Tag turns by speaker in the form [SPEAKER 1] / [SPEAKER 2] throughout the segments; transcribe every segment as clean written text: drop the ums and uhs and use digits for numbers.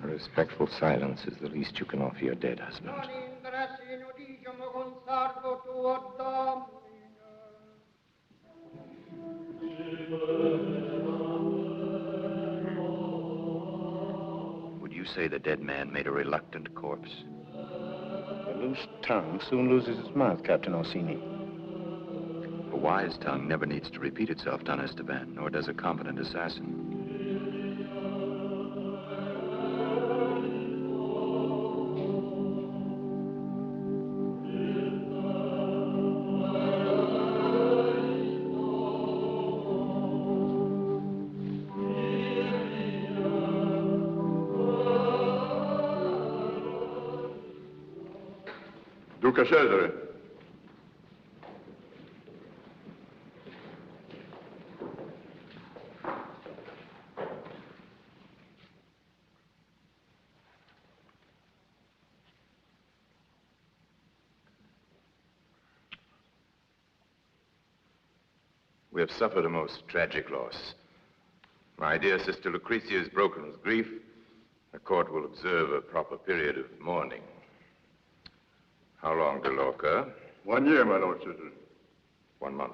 [SPEAKER 1] Respectful silence is the least you can offer your dead husband. Would you say the dead man made a reluctant corpse? A loose tongue soon loses its mouth, Captain Orsini. A wise tongue never needs to repeat itself, Don Esteban, nor does a competent assassin.
[SPEAKER 2] Duca Cesare.
[SPEAKER 1] We have suffered a most tragic loss. My dear sister Lucrezia is broken with grief. The court will observe a proper period of mourning. How long, De Loca?
[SPEAKER 2] 1 year, my Lord Cesare.
[SPEAKER 1] 1 month.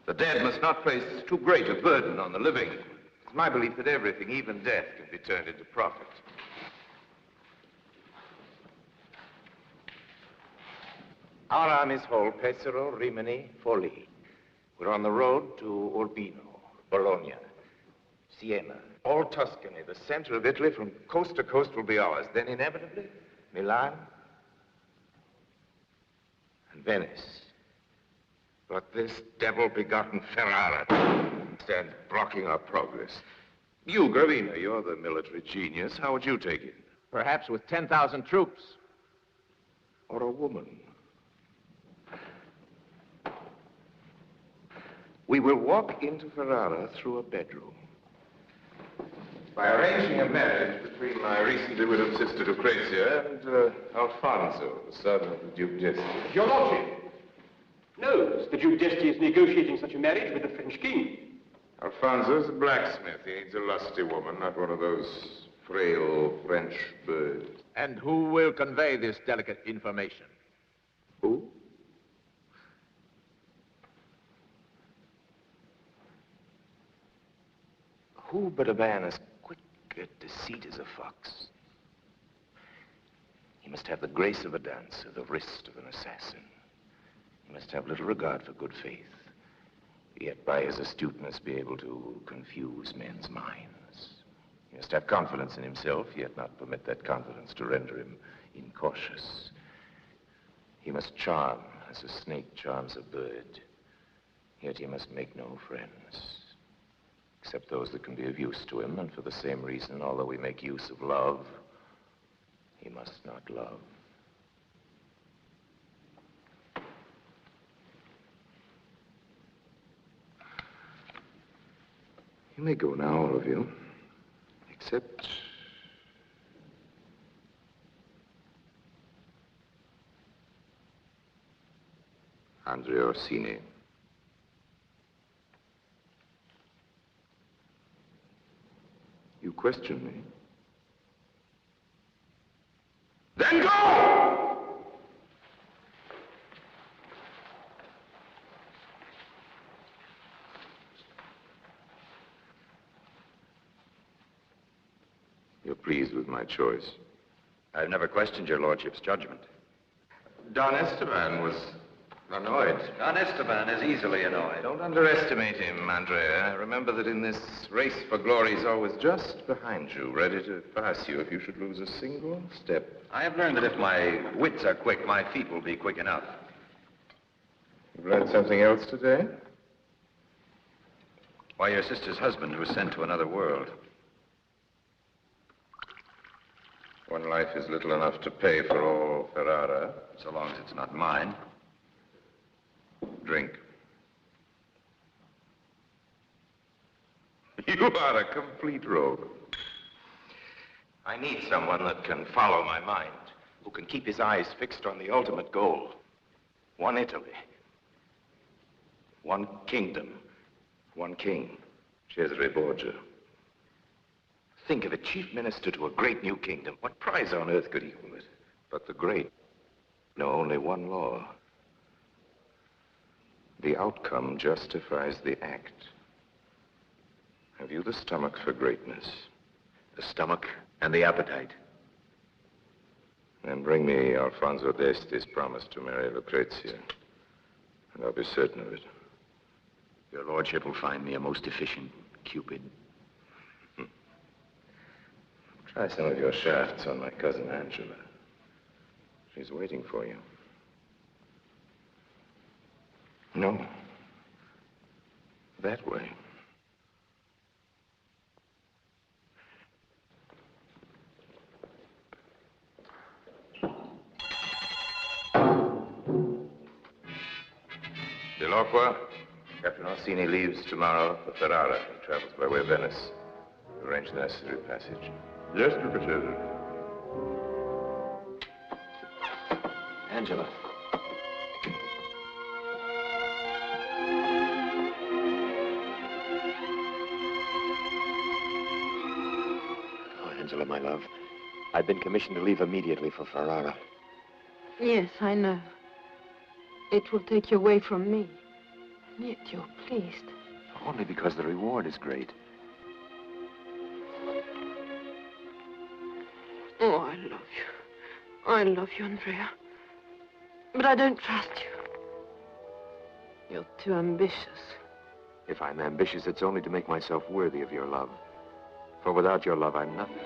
[SPEAKER 1] The dead must not place too great a burden on the living. It's my belief that everything, even death, can be turned into profit. Our armies hold Pesaro, Rimini, Forlì. We're on the road to Urbino, Bologna, Siena, all Tuscany, the center of Italy, from coast to coast will be ours. Then inevitably, Milan and Venice. But this devil-begotten Ferrara stands blocking our progress. You, Gravina, you're the military genius. How would you take it?
[SPEAKER 3] Perhaps with 10,000 troops.
[SPEAKER 1] Or a woman. We will walk into Ferrara through a bedroom. By arranging a marriage between my recently widowed sister Lucrezia and Alfonso, the son of the Duke d'Este.
[SPEAKER 4] Your Lordship knows the Duke d'Este is negotiating such a marriage with the French king.
[SPEAKER 1] Alfonso's a blacksmith. He needs a lusty woman, not one of those frail French birds.
[SPEAKER 3] And who will convey this delicate information?
[SPEAKER 1] Who? Who but a man as quick at deceit as a fox? He must have the grace of a dancer, the wrist of an assassin. He must have little regard for good faith, yet by his astuteness be able to confuse men's minds. He must have confidence in himself, yet not permit that confidence to render him incautious. He must charm as a snake charms a bird, yet he must make no friends, except those that can be of use to him, and for the same reason, although we make use of love, he must not love. You may go now, all of you, except Andrea Orsini. You question me? Then go! You're pleased with my choice.
[SPEAKER 2] I've never questioned your lordship's judgment.
[SPEAKER 1] Don Esteban was annoyed.
[SPEAKER 2] Don Esteban is easily annoyed.
[SPEAKER 1] Don't underestimate him, Andrea. Remember that in this race for glory, he's always just behind you, ready to pass you if you should lose a single step.
[SPEAKER 2] I have learned that if my wits are quick, my feet will be quick enough.
[SPEAKER 1] You've learned something else today?
[SPEAKER 2] Why, your sister's husband was sent to another world.
[SPEAKER 1] One life is little enough to pay for all Ferrara.
[SPEAKER 2] So long as it's not mine.
[SPEAKER 1] Drink. You are a complete rogue. I need someone that can follow my mind, who can keep his eyes fixed on the ultimate goal. One Italy. One kingdom. One king. Cesare Borgia. Think of it, chief minister to a great new kingdom. What prize on earth could equal it? But the great know only one law. The outcome justifies the act. Have you the stomach for greatness?
[SPEAKER 3] The stomach and the appetite.
[SPEAKER 1] Then bring me Alfonso d'Este's promise to marry Lucrezia, and I'll be certain of it.
[SPEAKER 3] Your lordship will find me a most efficient Cupid.
[SPEAKER 1] Try some of your shafts on my cousin Angela. She's waiting for you. No. That way. Dell'Acqua, Captain Orsini leaves tomorrow for Ferrara. He travels by way of Venice. Arrange the necessary passage.
[SPEAKER 2] Yes, Duke Cesare.
[SPEAKER 3] Angela. Oh, Angela, my love. I've been commissioned to leave immediately for Ferrara.
[SPEAKER 5] Yes, I know. It will take you away from me. And yet you're pleased.
[SPEAKER 3] Only because the reward is great.
[SPEAKER 5] Oh, I love you. I love you, Andrea. But I don't trust you. You're too ambitious.
[SPEAKER 3] If I'm ambitious, it's only to make myself worthy of your love. For without your love, I'm nothing.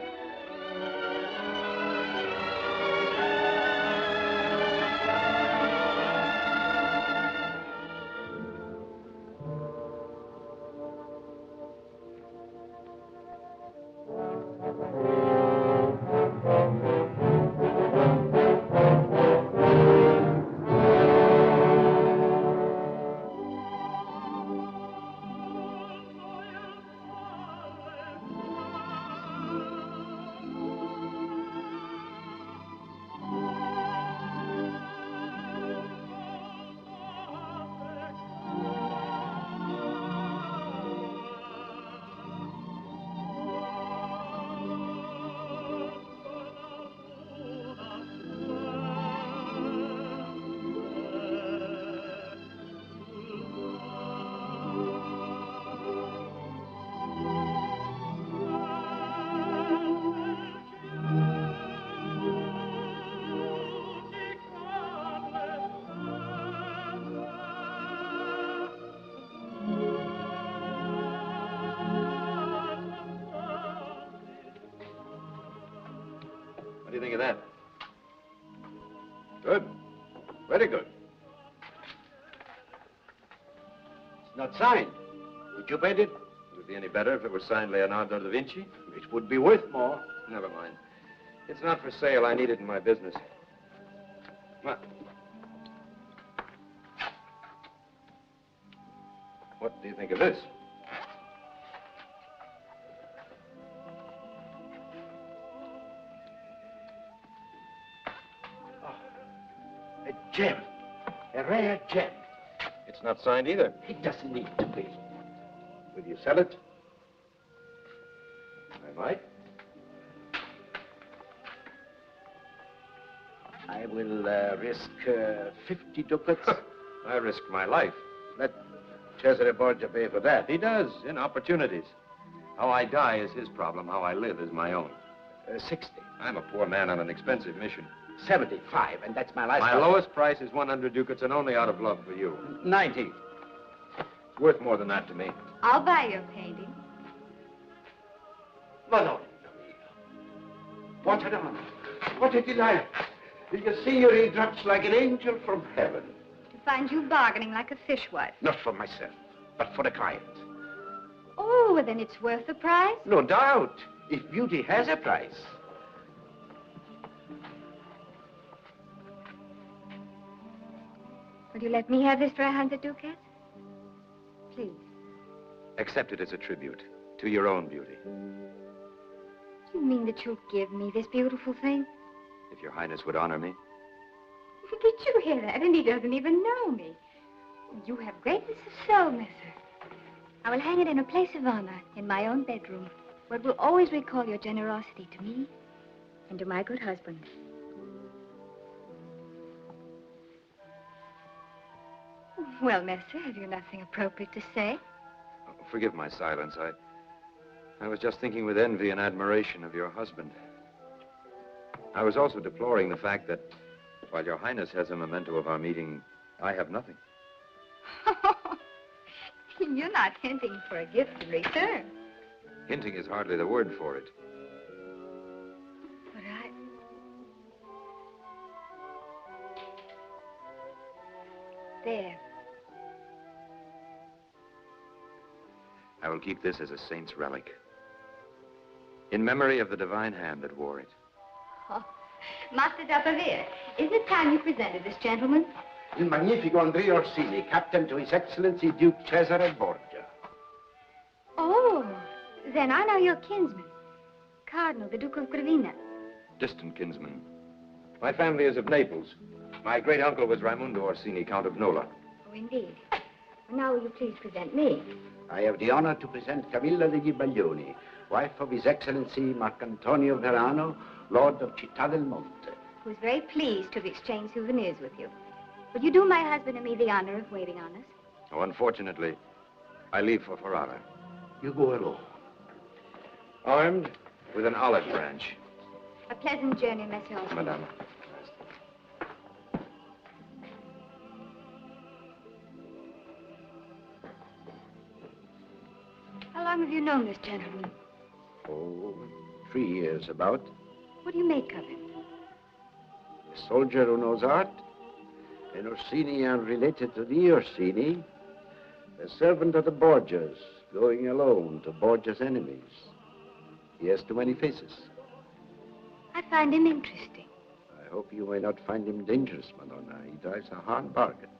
[SPEAKER 3] What do you think of that? Good. Very good.
[SPEAKER 6] It's not signed. Did you paint it?
[SPEAKER 3] Would it be any better if it were signed Leonardo da Vinci?
[SPEAKER 6] It would be worth more.
[SPEAKER 3] Never mind. It's not for sale. I need it in my business. Come on. What do you think of this?
[SPEAKER 6] A gem. A rare gem.
[SPEAKER 3] It's not signed either.
[SPEAKER 6] It doesn't need to be. Will you sell it?
[SPEAKER 3] I might.
[SPEAKER 6] I will risk 50 ducats.
[SPEAKER 3] I risked my life.
[SPEAKER 6] Let Cesare Borgia pay for that.
[SPEAKER 3] He does, in opportunities. How I die is his problem. How I live is my own.
[SPEAKER 6] 60.
[SPEAKER 3] I'm a poor man on an expensive mission.
[SPEAKER 6] 75, and that's my last
[SPEAKER 3] My
[SPEAKER 6] offer.
[SPEAKER 3] lowest price is 100 ducats, and only out of love for you.
[SPEAKER 6] 90.
[SPEAKER 3] It's worth more than that to me.
[SPEAKER 7] I'll buy your painting.
[SPEAKER 6] Madonna mia. What an honor. What a delight. The signory drops like an angel from heaven.
[SPEAKER 7] To find you bargaining like a fishwife.
[SPEAKER 6] Not for myself, but for the client.
[SPEAKER 7] Oh, well, then it's worth the price.
[SPEAKER 6] No doubt, if beauty has a price.
[SPEAKER 7] Will you let me have this for 100 ducats? Please.
[SPEAKER 3] Accept it as a tribute to your own beauty.
[SPEAKER 7] You mean that you'll give me this beautiful thing?
[SPEAKER 3] If your highness would honor me.
[SPEAKER 7] Did you hear that? And he doesn't even know me. You have greatness of soul, Messer. I will hang it in a place of honor in my own bedroom, where it will always recall your generosity to me and to my good husband. Well, Messer, have you nothing appropriate to say?
[SPEAKER 3] Oh, forgive my silence. I was just thinking with envy and admiration of your husband. I was also deploring the fact that while your highness has a memento of our meeting, I have nothing.
[SPEAKER 7] You're not hinting for a gift in return.
[SPEAKER 3] Hinting is hardly the word for it.
[SPEAKER 7] But There.
[SPEAKER 3] I will keep this as a saint's relic. In memory of the divine hand that wore it.
[SPEAKER 7] Oh, Master d'Apavere, isn't it time you presented this gentleman?
[SPEAKER 6] Il magnifico Andrea Orsini, captain to His Excellency Duke Cesare Borgia.
[SPEAKER 7] Oh, then I know your kinsman, Cardinal, the Duke of Gravina.
[SPEAKER 3] Distant kinsman. My family is of Naples. My great uncle was Raimundo Orsini, Count of Nola.
[SPEAKER 7] Oh, indeed. Well, now will you please present me?
[SPEAKER 6] I have the honor to present Camilla degli Baglioni, wife of His Excellency Marcantonio Verano, Lord of Citta del Monte.
[SPEAKER 7] Who is very pleased to have exchanged souvenirs with you. Will you do my husband and me the honor of waiting on us?
[SPEAKER 3] Oh, unfortunately, I leave for Ferrara.
[SPEAKER 6] You go alone.
[SPEAKER 3] Armed with an olive branch.
[SPEAKER 7] A pleasant journey, Monsieur.
[SPEAKER 3] Madame.
[SPEAKER 7] How long have you known this gentleman?
[SPEAKER 6] Oh, 3 years about.
[SPEAKER 7] What do you make of him?
[SPEAKER 6] A soldier who knows art. An Orsini unrelated to the Orsini. A servant of the Borgias, going alone to Borgia's enemies. He has too many faces.
[SPEAKER 7] I find him interesting.
[SPEAKER 6] I hope you may not find him dangerous, Madonna. He drives a hard bargain.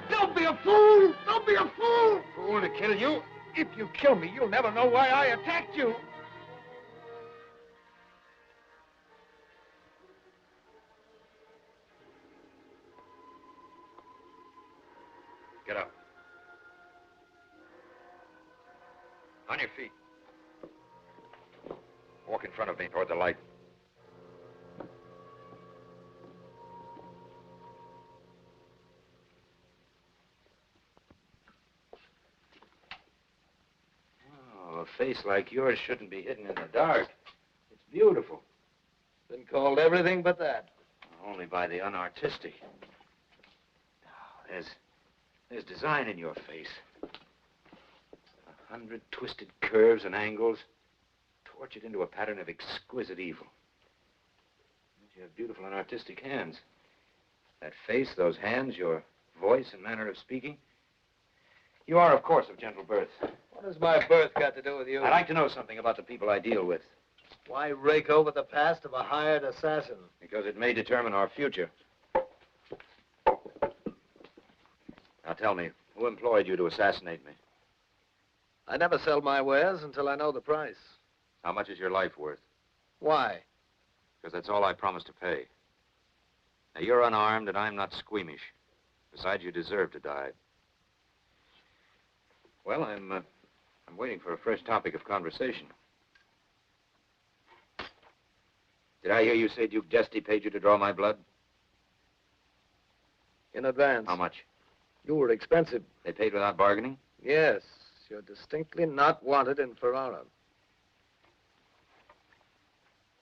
[SPEAKER 8] Don't be a fool! Don't be a fool! Fool to kill you? If you kill me, you'll never know why I attacked you.
[SPEAKER 3] Get up. On your feet. Walk in front of me toward the light. Oh, a face like yours shouldn't be hidden in the dark. It's beautiful.
[SPEAKER 8] Been called everything but that.
[SPEAKER 3] Only by the unartistic. Oh, there's design in your face. 100 twisted curves and angles, tortured into a pattern of exquisite evil. You have beautiful and artistic hands. That face, those hands, your voice and manner of speaking. You are, of course, of gentle birth.
[SPEAKER 8] What has my birth got to do with you?
[SPEAKER 3] I'd like to know something about the people I deal with.
[SPEAKER 8] Why rake over the past of a hired assassin?
[SPEAKER 3] Because it may determine our future. Now tell me, who employed you to assassinate me?
[SPEAKER 8] I never sell my wares until I know the price.
[SPEAKER 3] How much is your life worth?
[SPEAKER 8] Why?
[SPEAKER 3] Because that's all I promised to pay. Now, you're unarmed and I'm not squeamish. Besides, you deserve to die. Well, I'm waiting for a fresh topic of conversation. Did I hear you say Duke Desti paid you to draw my blood?
[SPEAKER 8] In advance.
[SPEAKER 3] How much?
[SPEAKER 8] You were expensive.
[SPEAKER 3] They paid without bargaining?
[SPEAKER 8] Yes. You're distinctly not wanted in Ferrara.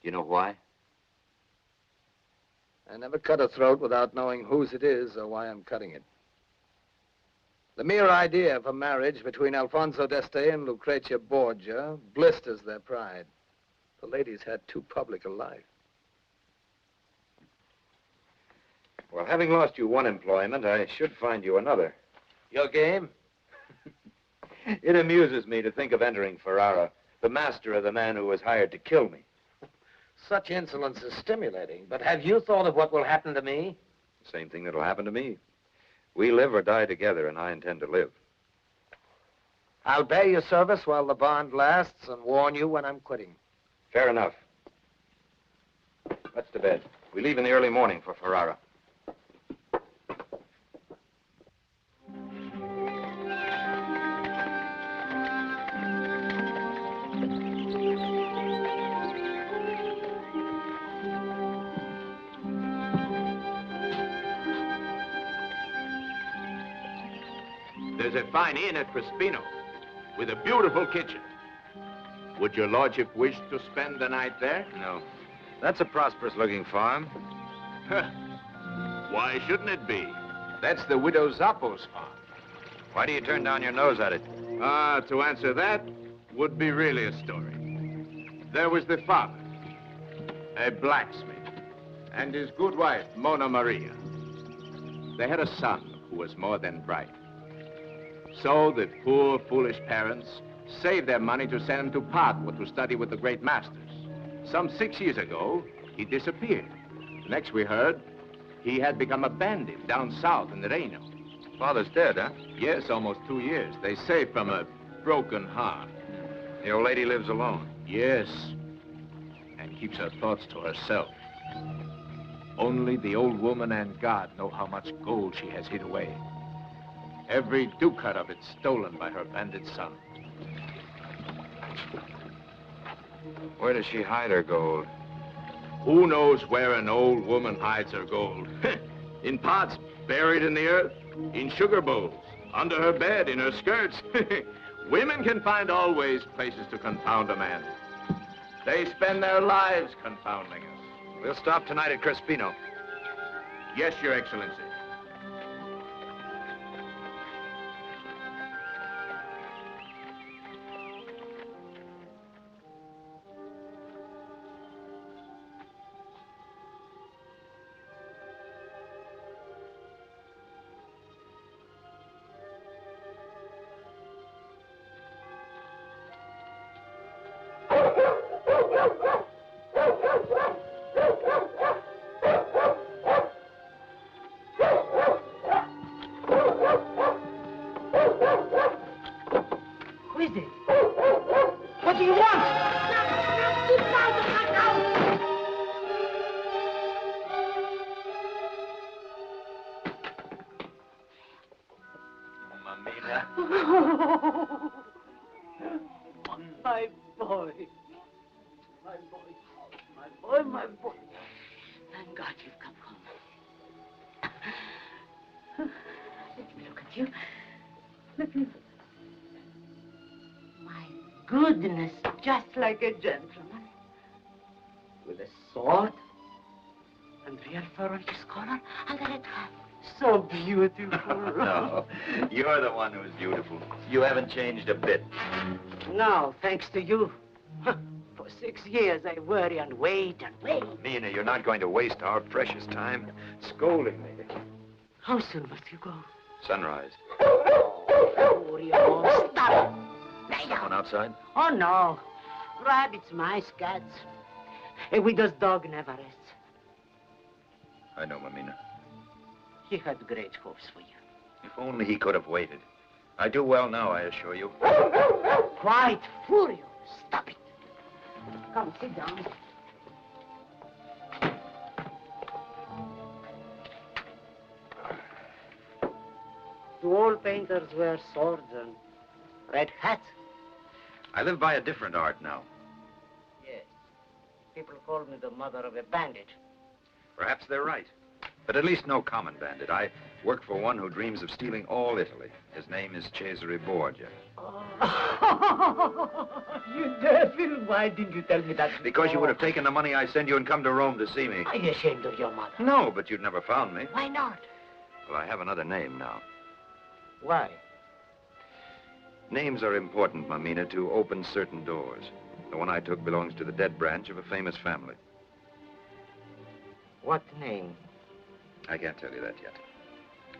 [SPEAKER 3] Do you know why?
[SPEAKER 8] I never cut a throat without knowing whose it is or why I'm cutting it. The mere idea of a marriage between Alfonso d'Este and Lucrezia Borgia blisters their pride. The lady's had too public a life.
[SPEAKER 3] Well, having lost you one employment, I should find you another.
[SPEAKER 8] Your game?
[SPEAKER 3] It amuses me to think of entering Ferrara, the master of the man who was hired to kill me.
[SPEAKER 8] Such insolence is stimulating, but have you thought of what will happen to me?
[SPEAKER 3] Same thing that'll happen to me. We live or die together, and I intend to live.
[SPEAKER 8] I'll bear your service while the bond lasts and warn you when I'm quitting.
[SPEAKER 3] Fair enough. Let's to bed. We leave in the early morning for Ferrara.
[SPEAKER 1] There's a fine inn at Crespino with a beautiful kitchen. Would your lordship wish to spend the night there?
[SPEAKER 3] No. That's a prosperous-looking farm.
[SPEAKER 1] Why shouldn't it be? That's the widow Zappo's farm.
[SPEAKER 3] Why do you turn down your nose at it?
[SPEAKER 1] To answer that would be really a story. There was the father, a blacksmith, and his good wife, Mona Maria. They had a son who was more than bright. So the poor, foolish parents saved their money to send him to Padua to study with the great masters. Some 6 years ago, he disappeared. Next we heard, he had become a bandit down south in the Reno.
[SPEAKER 3] Father's dead, huh?
[SPEAKER 1] Yes, almost 2 years. They say from a broken heart.
[SPEAKER 3] The old lady lives alone.
[SPEAKER 1] Yes, and keeps her thoughts to herself. Only the old woman and God know how much gold she has hid away. Every ducat of it stolen by her bandit son.
[SPEAKER 3] Where does she hide her gold?
[SPEAKER 1] Who knows where an old woman hides her gold? In pots buried in the earth, in sugar bowls, under her bed, in her skirts. Women can find always places to confound a man. They spend their lives confounding us.
[SPEAKER 3] We'll stop tonight at Crespino.
[SPEAKER 1] Yes, Your Excellency.
[SPEAKER 8] Mamina.
[SPEAKER 5] My boy. My boy. My boy, my boy. Thank God you've come home. Let me look at you. Let me look. My goodness, just like a gentleman. With a sword and real fur on his collar and a red hat. So beautiful.
[SPEAKER 3] No, you're the one who's beautiful. You haven't changed a bit.
[SPEAKER 5] No, thanks to you. For 6 years, I worry and wait and wait.
[SPEAKER 3] Mina, you're not going to waste our precious time scolding me.
[SPEAKER 5] How soon must you go?
[SPEAKER 3] Sunrise.
[SPEAKER 5] Oh, stop. Lay down.
[SPEAKER 3] Someone outside?
[SPEAKER 5] Oh, no. Rabbits, mice, cats. A widow's dog never rests.
[SPEAKER 3] I know, Mamina.
[SPEAKER 5] He had great hopes for you.
[SPEAKER 3] If only he could have waited. I do well now, I assure you.
[SPEAKER 5] Quite furious. Stop it. Come, sit down. Do all painters wear swords and red hats?
[SPEAKER 3] I live by a different art now.
[SPEAKER 5] Yes. People call me the mother of a bandit.
[SPEAKER 3] Perhaps they're right. But at least no common bandit. I work for one who dreams of stealing all Italy. His name is Cesare Borgia.
[SPEAKER 5] Oh, you devil. Why didn't you tell me that before?
[SPEAKER 3] Because you would have taken the money I send you and come to Rome to see me.
[SPEAKER 5] Are you ashamed of your mother?
[SPEAKER 3] No, but you'd never found me.
[SPEAKER 5] Why not?
[SPEAKER 3] Well, I have another name now.
[SPEAKER 5] Why?
[SPEAKER 3] Names are important, Mamina, to open certain doors. The one I took belongs to the dead branch of a famous family.
[SPEAKER 5] What name?
[SPEAKER 3] I can't tell you that yet.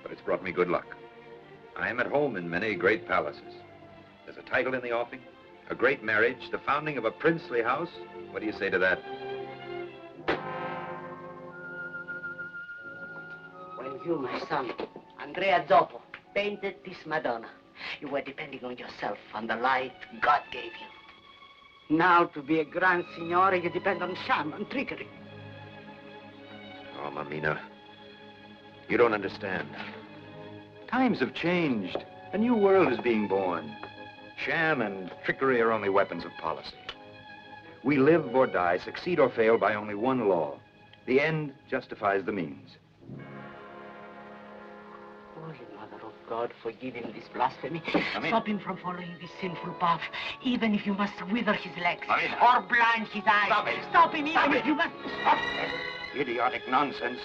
[SPEAKER 3] But it's brought me good luck. I am at home in many great palaces. There's a title in the offing, a great marriage, the founding of a princely house. What do you say to that?
[SPEAKER 5] When you, my son, Andrea Zoppo, painted this Madonna, you were depending on yourself, on the light God gave you. Now, to be a grand signore, you depend on sham and trickery.
[SPEAKER 3] Oh, Mamina, you don't understand. Times have changed. A new world is being born. Sham and trickery are only weapons of policy. We live or die, succeed or fail by only one law. The end justifies the means.
[SPEAKER 5] Holy Mother of God, forgive him this blasphemy.
[SPEAKER 3] Mamina.
[SPEAKER 5] Stop him from following this sinful path, even if you must wither his legs.
[SPEAKER 3] Mamina.
[SPEAKER 5] Or blind his eyes.
[SPEAKER 3] Stop it.
[SPEAKER 5] Stop him even
[SPEAKER 3] Stop
[SPEAKER 5] if
[SPEAKER 3] it.
[SPEAKER 5] you must...
[SPEAKER 3] Stop that idiotic nonsense,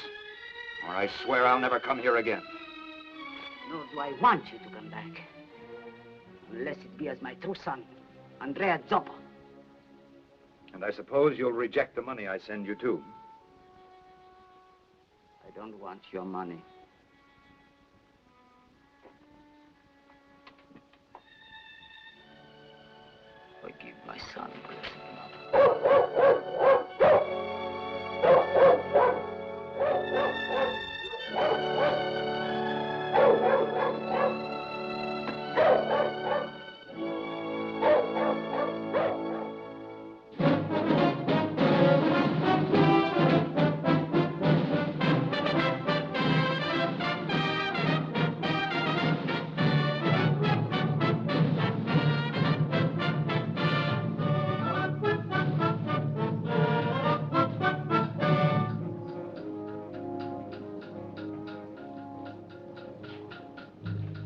[SPEAKER 3] or I swear I'll never come here again.
[SPEAKER 5] Nor do I want you to come back. Unless it be as my true son, Andrea Zoppo.
[SPEAKER 3] And I suppose you'll reject the money I send you, too.
[SPEAKER 5] I don't want your money. Forgive my son, blessed mother.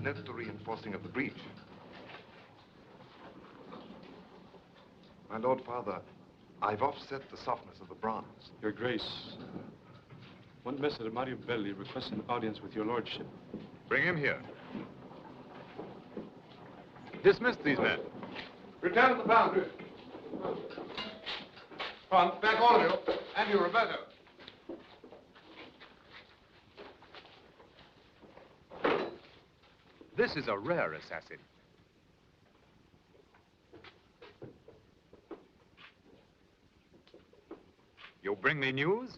[SPEAKER 1] Note the reinforcing of the breach. My Lord Father, I've offset the softness of the bronze.
[SPEAKER 9] Your Grace, one Messer Mario Belli requests an audience with your lordship.
[SPEAKER 1] Bring him here. Dismiss these men.
[SPEAKER 10] Return to the foundry. Front, back all of you. And you, Roberto.
[SPEAKER 1] This is a rare assassin. You bring me news?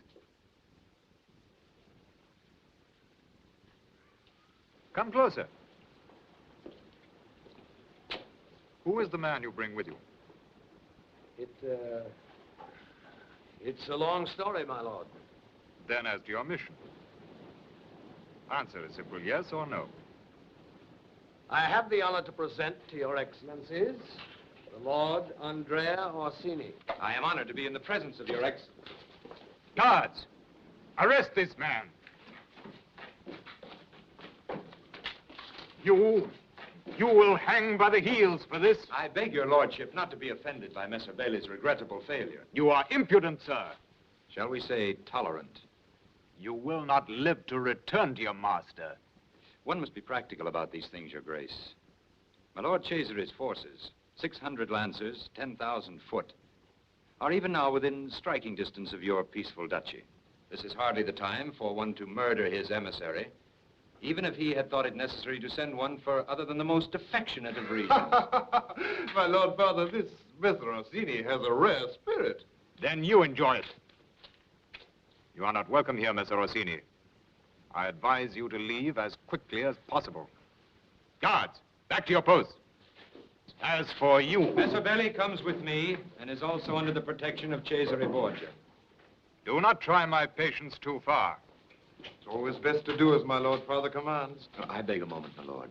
[SPEAKER 1] Come closer. Who is the man you bring with you?
[SPEAKER 6] It's a long story, my lord.
[SPEAKER 1] Then as to your mission. Answer a simple yes or no.
[SPEAKER 8] I have the honor to present to your excellencies the Lord Andrea Orsini.
[SPEAKER 3] I am honored to be in the presence of your excellency.
[SPEAKER 1] Guards, arrest this man. You will hang by the heels for this.
[SPEAKER 3] I beg your lordship not to be offended by Messer Bailey's regrettable failure.
[SPEAKER 1] You are impudent, sir.
[SPEAKER 3] Shall we say tolerant?
[SPEAKER 1] You will not live to return to your master.
[SPEAKER 3] One must be practical about these things, your grace. My lord Cesare's forces, 600 lancers, 10,000 foot, are even now within striking distance of your peaceful duchy. This is hardly the time for one to murder his emissary, even if he had thought it necessary to send one for other than the most affectionate of reasons.
[SPEAKER 10] My Lord Father, this Messer Orsini has a rare spirit.
[SPEAKER 1] Then you enjoy it. You are not welcome here, Messer Orsini. I advise you to leave as quickly as possible. Guards, back to your posts. As for you...
[SPEAKER 3] Messer Bailey comes with me and is also under the protection of Cesare Borgia.
[SPEAKER 1] Do not try my patience too far.
[SPEAKER 10] It's always best to do as my Lord Father commands.
[SPEAKER 3] I beg a moment, my lord.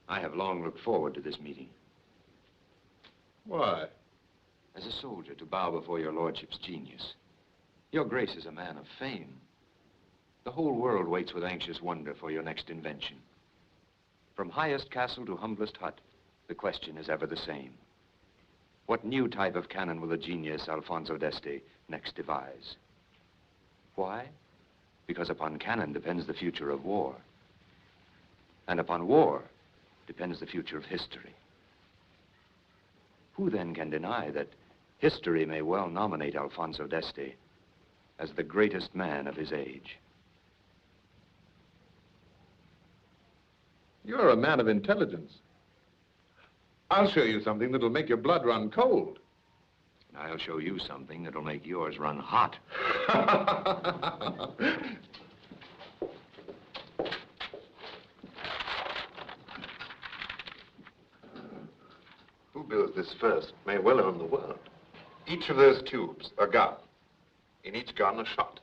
[SPEAKER 3] I have long looked forward to this meeting.
[SPEAKER 10] Why?
[SPEAKER 3] As a soldier, to bow before your lordship's genius. Your grace is a man of fame. The whole world waits with anxious wonder for your next invention. From highest castle to humblest hut, the question is ever the same. What new type of cannon will the genius Alfonso d'Este next devise? Why? Because upon cannon depends the future of war. And upon war depends the future of history. Who then can deny that history may well nominate Alfonso d'Este as the greatest man of his age?
[SPEAKER 10] You're a man of intelligence. I'll show you something that'll make your blood run cold.
[SPEAKER 3] And I'll show you something that'll make yours run hot.
[SPEAKER 10] Who builds this first may well own the world. Each of those tubes, a gun. In each gun, a shot.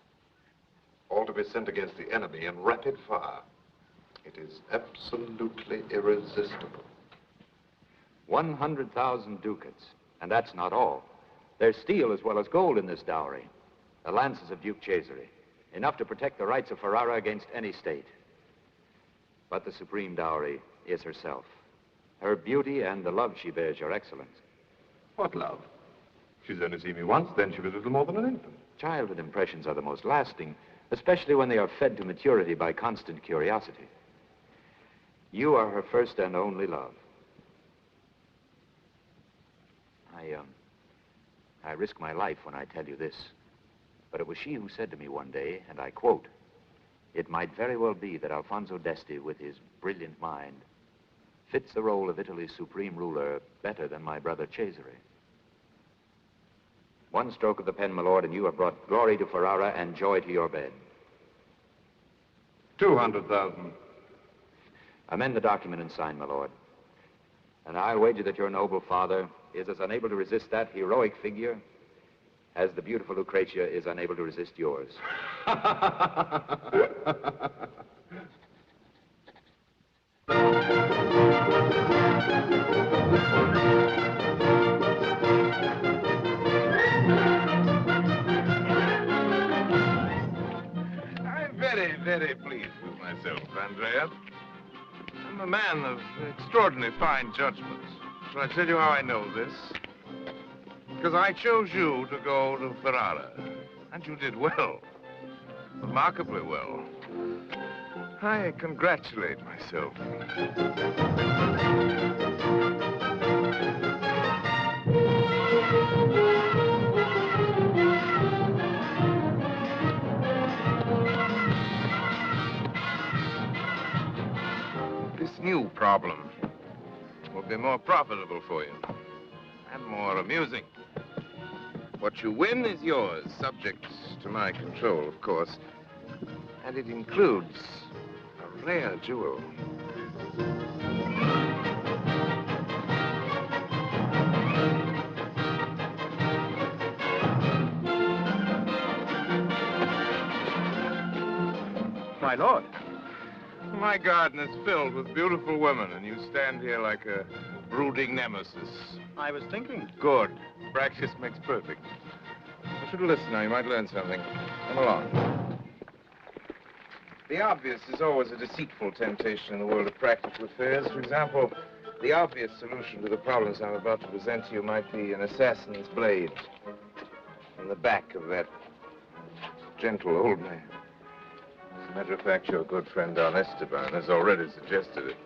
[SPEAKER 10] All to be sent against the enemy in rapid fire. It is absolutely irresistible.
[SPEAKER 3] 100,000 ducats. And that's not all. There's steel as well as gold in this dowry. The lances of Duke Cesare. Enough to protect the rights of Ferrara against any state. But the supreme dowry is herself. Her beauty and the love she bears your excellence.
[SPEAKER 10] What love? She's only seen me once, then she was little more than an infant.
[SPEAKER 3] Childhood impressions are the most lasting, especially when they are fed to maturity by constant curiosity. You are her first and only love. I risk my life when I tell you this, but it was she who said to me one day, and I quote, "It might very well be that Alfonso d'Este, with his brilliant mind, fits the role of Italy's supreme ruler better than my brother Cesare." One stroke of the pen, my lord, and you have brought glory to Ferrara and joy to your bed.
[SPEAKER 10] 200,000.
[SPEAKER 3] Amend the document and sign, my lord. And I'll wager that your noble father is as unable to resist that heroic figure as the beautiful Lucrezia is unable to resist yours.
[SPEAKER 1] I'm very, very pleased with myself, Andrea. I'm a man of extraordinarily fine judgment. Shall I tell you how I know this? Because I chose you to go to Ferrara. And you did well. Remarkably well. I congratulate myself. This new problem will be more profitable for you and more amusing. What you win is yours, subject to my control, of course. And it includes a rare jewel.
[SPEAKER 11] My lord.
[SPEAKER 1] my garden is filled with beautiful women, and you stand here like a brooding nemesis.
[SPEAKER 11] I was thinking.
[SPEAKER 1] Good. Practice makes perfect. I should listen now. You might learn something. Come along. The obvious is always a deceitful temptation in the world of practical affairs. For example, the obvious solution to the problems I'm about to present to you might be an assassin's blade in the back of that gentle old man. As a matter of fact, your good friend Don Esteban has already suggested it.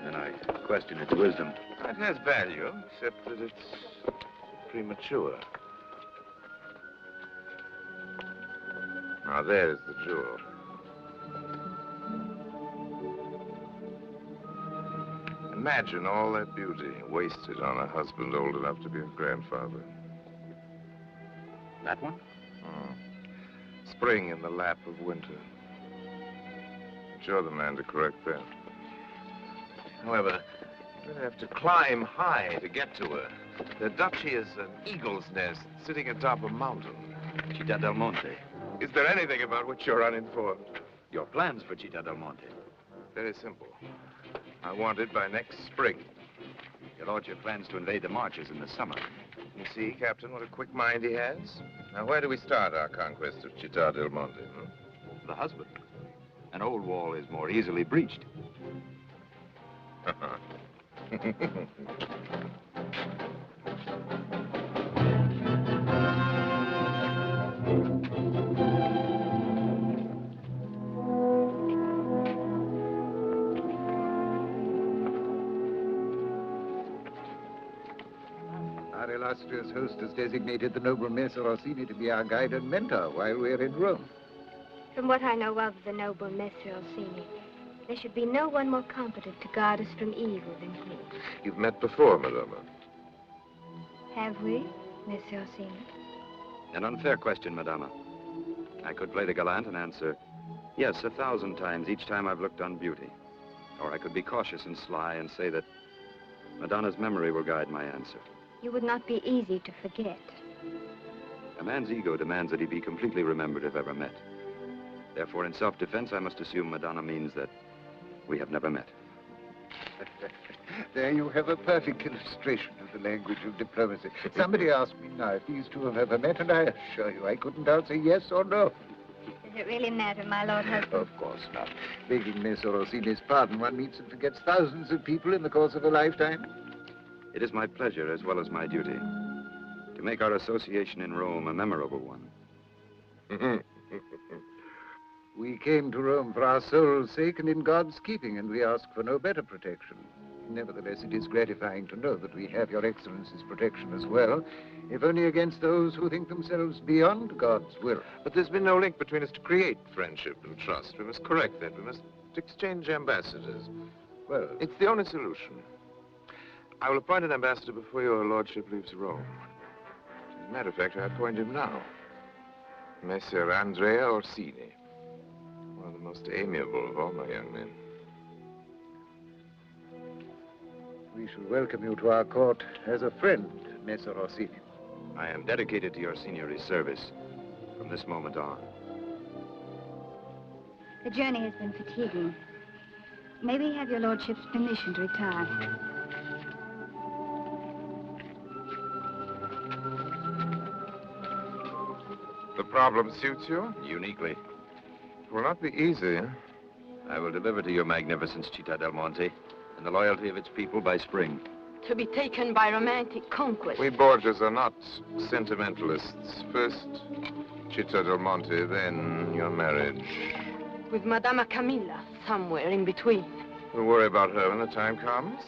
[SPEAKER 3] And I question its wisdom.
[SPEAKER 1] It has value, except that it's premature. Now, there's the jewel. Imagine all that beauty wasted on a husband old enough to be a grandfather.
[SPEAKER 3] That one?
[SPEAKER 1] Spring in the lap of winter. You're the man to correct that. However, you're going to have to climb high to get to her. The duchy is an eagle's nest sitting atop a mountain.
[SPEAKER 3] Citta del Monte.
[SPEAKER 1] Is there anything about which you're uninformed?
[SPEAKER 3] Your plans for Citta del Monte?
[SPEAKER 1] Very simple. I want it by next spring.
[SPEAKER 3] Your lordship plans to invade the marches in the summer.
[SPEAKER 1] You see, Captain, what a quick mind he has. Now, where do we start our conquest of Citta del Monte?
[SPEAKER 3] The husband. An old wall is more easily breached.
[SPEAKER 6] Our illustrious host has designated the noble Messer Orsini to be our guide and mentor while we're in Rome.
[SPEAKER 7] From what I know of the noble Messer Orsini, there should be no one more competent to guard us from evil than he.
[SPEAKER 1] You've met before, Madama.
[SPEAKER 7] Have we, Messer Orsini?
[SPEAKER 3] An unfair question, Madama. I could play the gallant and answer, yes, 1,000 times each time I've looked on beauty. Or I could be cautious and sly and say that Madonna's memory will guide my answer.
[SPEAKER 7] You would not be easy to forget.
[SPEAKER 3] A man's ego demands that he be completely remembered if ever met. Therefore, in self-defense, I must assume Madonna means that we have never met.
[SPEAKER 6] There you have a perfect illustration of the language of diplomacy. Somebody asked me now if these two have ever met, and I assure you I couldn't answer yes or no.
[SPEAKER 7] Does it really matter, my lord husband?
[SPEAKER 6] Of course not. Begging Messer Orsini's pardon, one meets and forgets thousands of people in the course of a lifetime.
[SPEAKER 3] It is my pleasure, as well as my duty, to make our association in Rome a memorable one.
[SPEAKER 6] We came to Rome for our soul's sake and in God's keeping, and we ask for no better protection. Nevertheless, it is gratifying to know that we have your Excellency's protection as well, if only against those who think themselves beyond God's will.
[SPEAKER 1] But there's been no link between us to create friendship and trust. We must correct that. We must exchange ambassadors.
[SPEAKER 6] Well,
[SPEAKER 1] it's the only solution. I will appoint an ambassador before your lordship leaves Rome. As a matter of fact, I appoint him now. Messer Andrea Orsini. One of the most amiable of all my young men.
[SPEAKER 6] We shall welcome you to our court as a friend, Messer Orsini.
[SPEAKER 3] I am dedicated to your signory's service from this moment on.
[SPEAKER 7] The journey has been fatiguing. May we have your lordship's permission to retire?
[SPEAKER 1] The problem suits you?
[SPEAKER 3] Uniquely.
[SPEAKER 1] It will not be easy, huh?
[SPEAKER 3] I will deliver to your magnificence Citta del Monte and the loyalty of its people by spring.
[SPEAKER 12] To be taken by romantic conquest.
[SPEAKER 1] We Borgias are not sentimentalists. First, Citta del Monte, then your marriage.
[SPEAKER 12] With Madama Camilla, somewhere in between.
[SPEAKER 1] We'll worry about her when the time comes.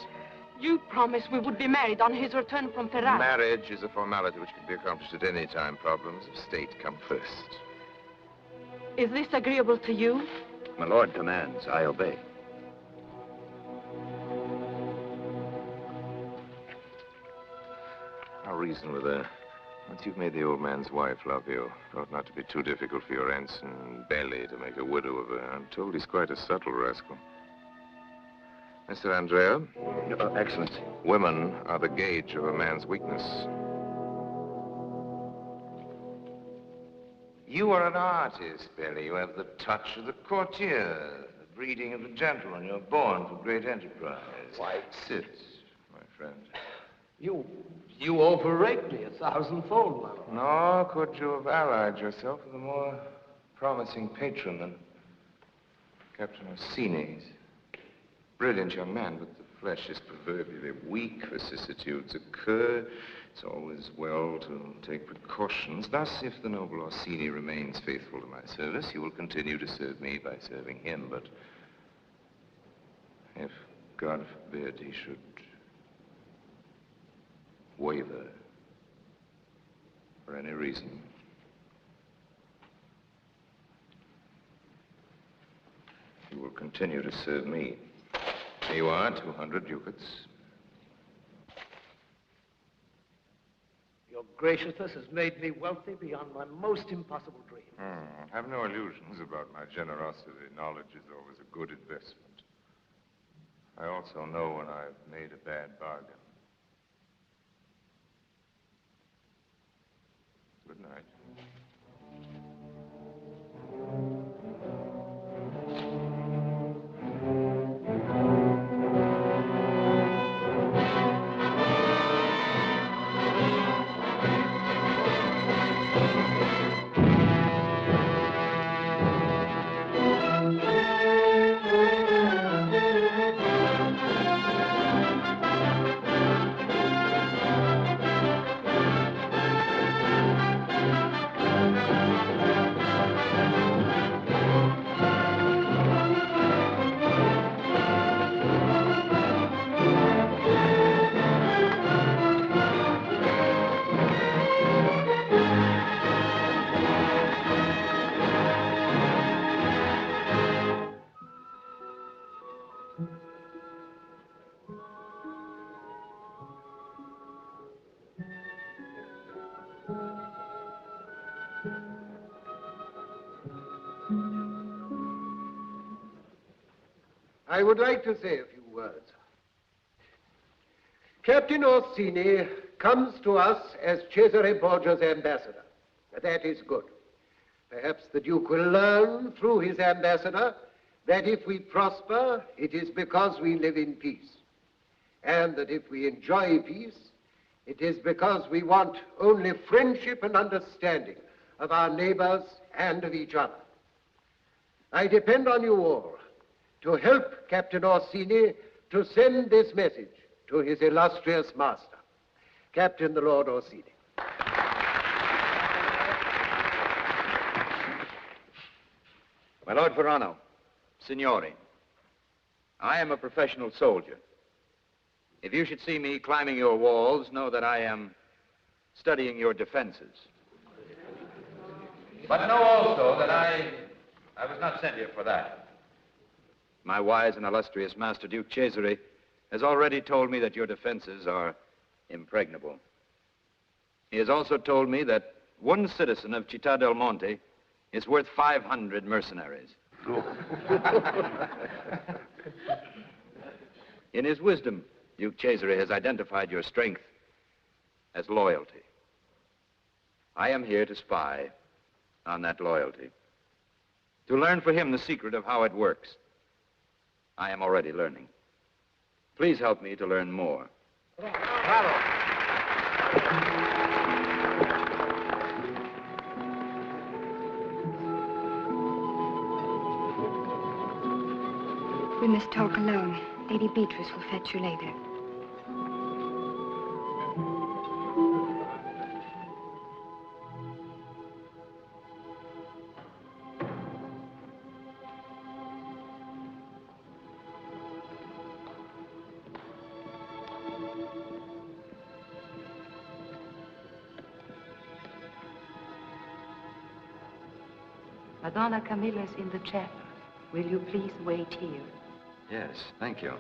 [SPEAKER 12] You promised we would be married on his return from Ferrara.
[SPEAKER 1] Marriage is a formality which can be accomplished at any time. Problems of state come first.
[SPEAKER 12] Is this agreeable to you?
[SPEAKER 3] My lord commands, I obey.
[SPEAKER 1] I'll reason with her. Once you've made the old man's wife love you, it ought not to be too difficult for your ensign Belli to make a widow of her. I'm told he's quite a subtle rascal. Mr. Andrea?
[SPEAKER 3] Excellency.
[SPEAKER 1] Women are the gauge of a man's weakness. You are an artist, Belli. You have the touch of the courtier, the breeding of the gentleman. You're born for great enterprise.
[SPEAKER 8] Why?
[SPEAKER 1] Sit, my friend.
[SPEAKER 8] You overrate me 1,000-fold, my lord.
[SPEAKER 1] Nor could you have allied yourself with a more promising patron than Captain Orsini. He's a brilliant young man, but the flesh is proverbially weak. Vicissitudes occur. It's always well to take precautions. Thus, if the noble Orsini remains faithful to my service, he will continue to serve me by serving him. But if, God forbid, he should waver for any reason, he will continue to serve me. Here you are, 200 ducats.
[SPEAKER 8] Your graciousness has made me wealthy beyond my most impossible dreams.
[SPEAKER 1] Have no illusions about my generosity. Knowledge is always a good investment. I also know when I've made a bad bargain. Good night.
[SPEAKER 11] I would like to say a few words. Captain Orsini comes to us as Cesare Borgia's ambassador. That is good. Perhaps the Duke will learn through his ambassador that if we prosper, it is because we live in peace. And that if we enjoy peace, it is because we want only friendship and understanding of our neighbors and of each other. I depend on you all to help Captain Orsini to send this message to his illustrious master, Captain the Lord Orsini.
[SPEAKER 3] My Lord Verano, Signori, I am a professional soldier. If you should see me climbing your walls, know that I am studying your defenses. But know also that I was not sent here for that. My wise and illustrious Master Duke Cesare has already told me that your defenses are impregnable. He has also told me that one citizen of Citta del Monte is worth 500 mercenaries. In his wisdom, Duke Cesare has identified your strength as loyalty. I am here to spy on that loyalty, to learn for him the secret of how it works. I am already learning. Please help me to learn more.
[SPEAKER 11] Bravo.
[SPEAKER 7] We must talk alone. Lady Beatrice will fetch you later.
[SPEAKER 5] Madonna Camilla is in the chapel. Will you please wait here?
[SPEAKER 3] Yes, thank you.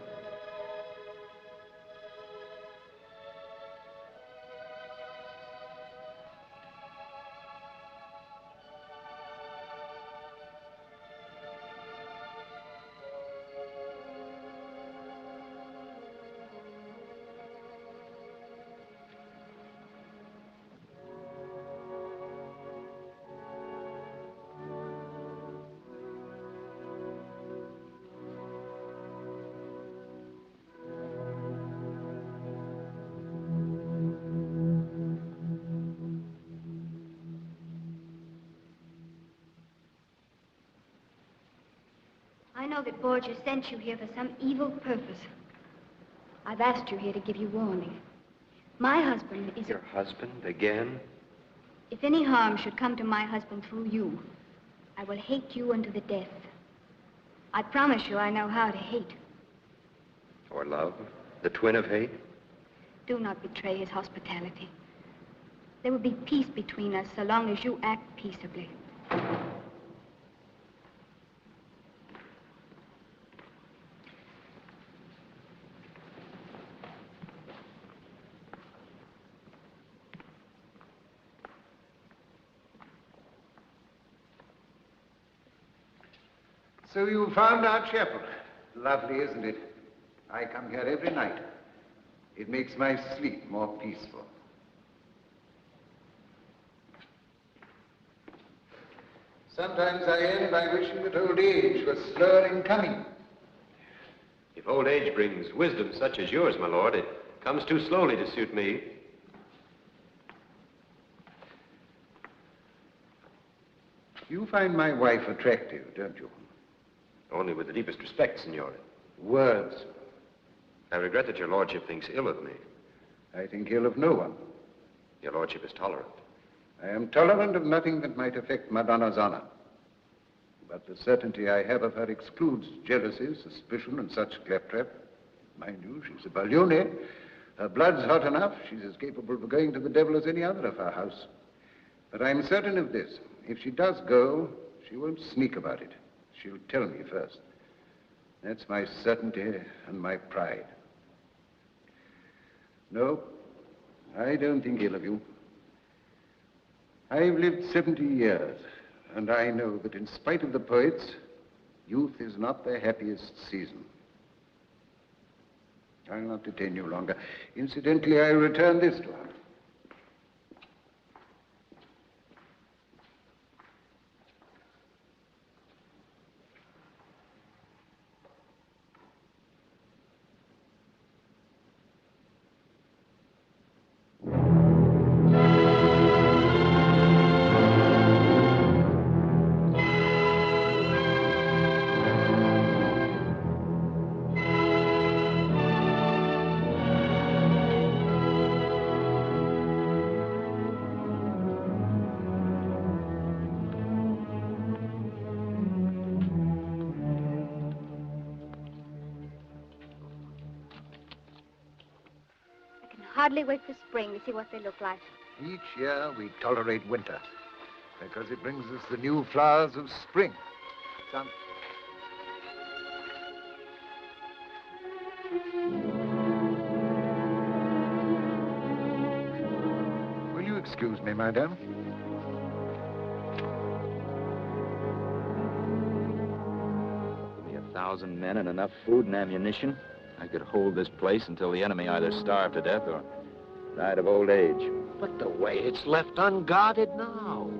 [SPEAKER 7] know that Borgia sent you here for some evil purpose. I've asked you here to give you warning. My husband is...
[SPEAKER 3] Your husband again?
[SPEAKER 7] If any harm should come to my husband through you, I will hate you unto the death. I promise you I know how to hate.
[SPEAKER 3] Or love? The twin of hate?
[SPEAKER 7] Do not betray his hospitality. There will be peace between us so long as you act peaceably.
[SPEAKER 11] So you found our chapel. Lovely, isn't it? I come here every night. It makes my sleep more peaceful. Sometimes I end by wishing that old age was slower in coming.
[SPEAKER 4] If old age brings wisdom such as yours, my lord, it comes too slowly to suit me.
[SPEAKER 11] You find my wife attractive, don't you?
[SPEAKER 4] Only with the deepest respect, signore.
[SPEAKER 11] Words.
[SPEAKER 4] I regret that your lordship thinks ill of me.
[SPEAKER 11] I think ill of no one.
[SPEAKER 4] Your lordship is tolerant.
[SPEAKER 11] I am tolerant of nothing that might affect Madonna's honor. But the certainty I have of her excludes jealousy, suspicion, and such claptrap. Mind you, she's a Baglione. Her blood's hot enough. She's as capable of going to the devil as any other of her house. But I'm certain of this. If she does go, she won't sneak about it. She'll tell me first. That's my certainty and my pride. No, I don't think ill of you. I've lived 70 years, and I know that in spite of the poets, youth is not their happiest season. I'll not detain you longer. Incidentally, I return this to her.
[SPEAKER 7] Hardly wait for spring to see what they look like.
[SPEAKER 11] Each year we tolerate winter because it brings us the new flowers of spring. Will you excuse me, madame?
[SPEAKER 3] Give me 1,000 men and enough food and ammunition. I could hold this place until the enemy either starved to death or died of old age.
[SPEAKER 6] But the way it's left unguarded now.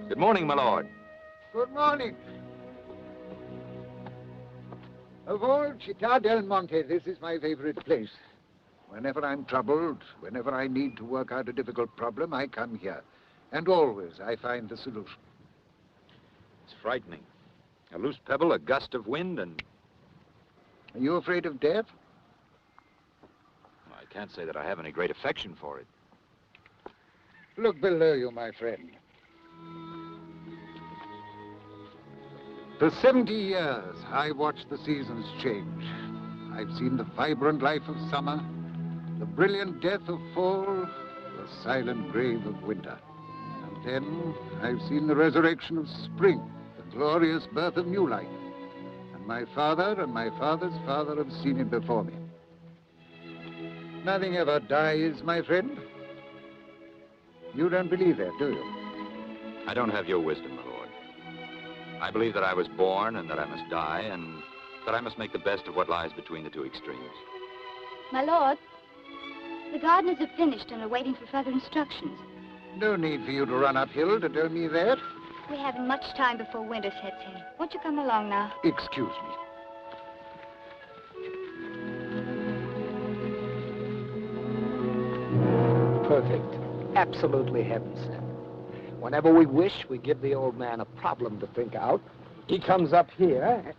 [SPEAKER 3] Good morning, my lord.
[SPEAKER 11] Good morning. Of all Citta del Monte, this is my favorite place. Whenever I'm troubled, whenever I need to work out a difficult problem, I come here. And always I find the solution.
[SPEAKER 3] It's frightening. A loose pebble, a gust of wind, and...
[SPEAKER 11] Are you afraid of death?
[SPEAKER 3] I can't say that I have any great affection for it.
[SPEAKER 11] Look below you, my friend. For 70 years, I watched the seasons change. I've seen the vibrant life of summer, the brilliant death of fall, the silent grave of winter. And then I've seen the resurrection of spring, the glorious birth of new life. My father and my father's father have seen it before me. Nothing ever dies, my friend. You don't believe that, do you?
[SPEAKER 3] I don't have your wisdom, my lord. I believe that I was born and that I must die and that I must make the best of what lies between the two extremes.
[SPEAKER 7] My lord, the gardeners have finished and are waiting for further instructions.
[SPEAKER 11] No need for you to run uphill to tell me that.
[SPEAKER 7] We haven't much time before winter sets in. Won't you come along now?
[SPEAKER 11] Excuse me.
[SPEAKER 6] Perfect. Absolutely heaven sent. Whenever we wish, we give the old man a problem to think out,
[SPEAKER 11] He comes up here.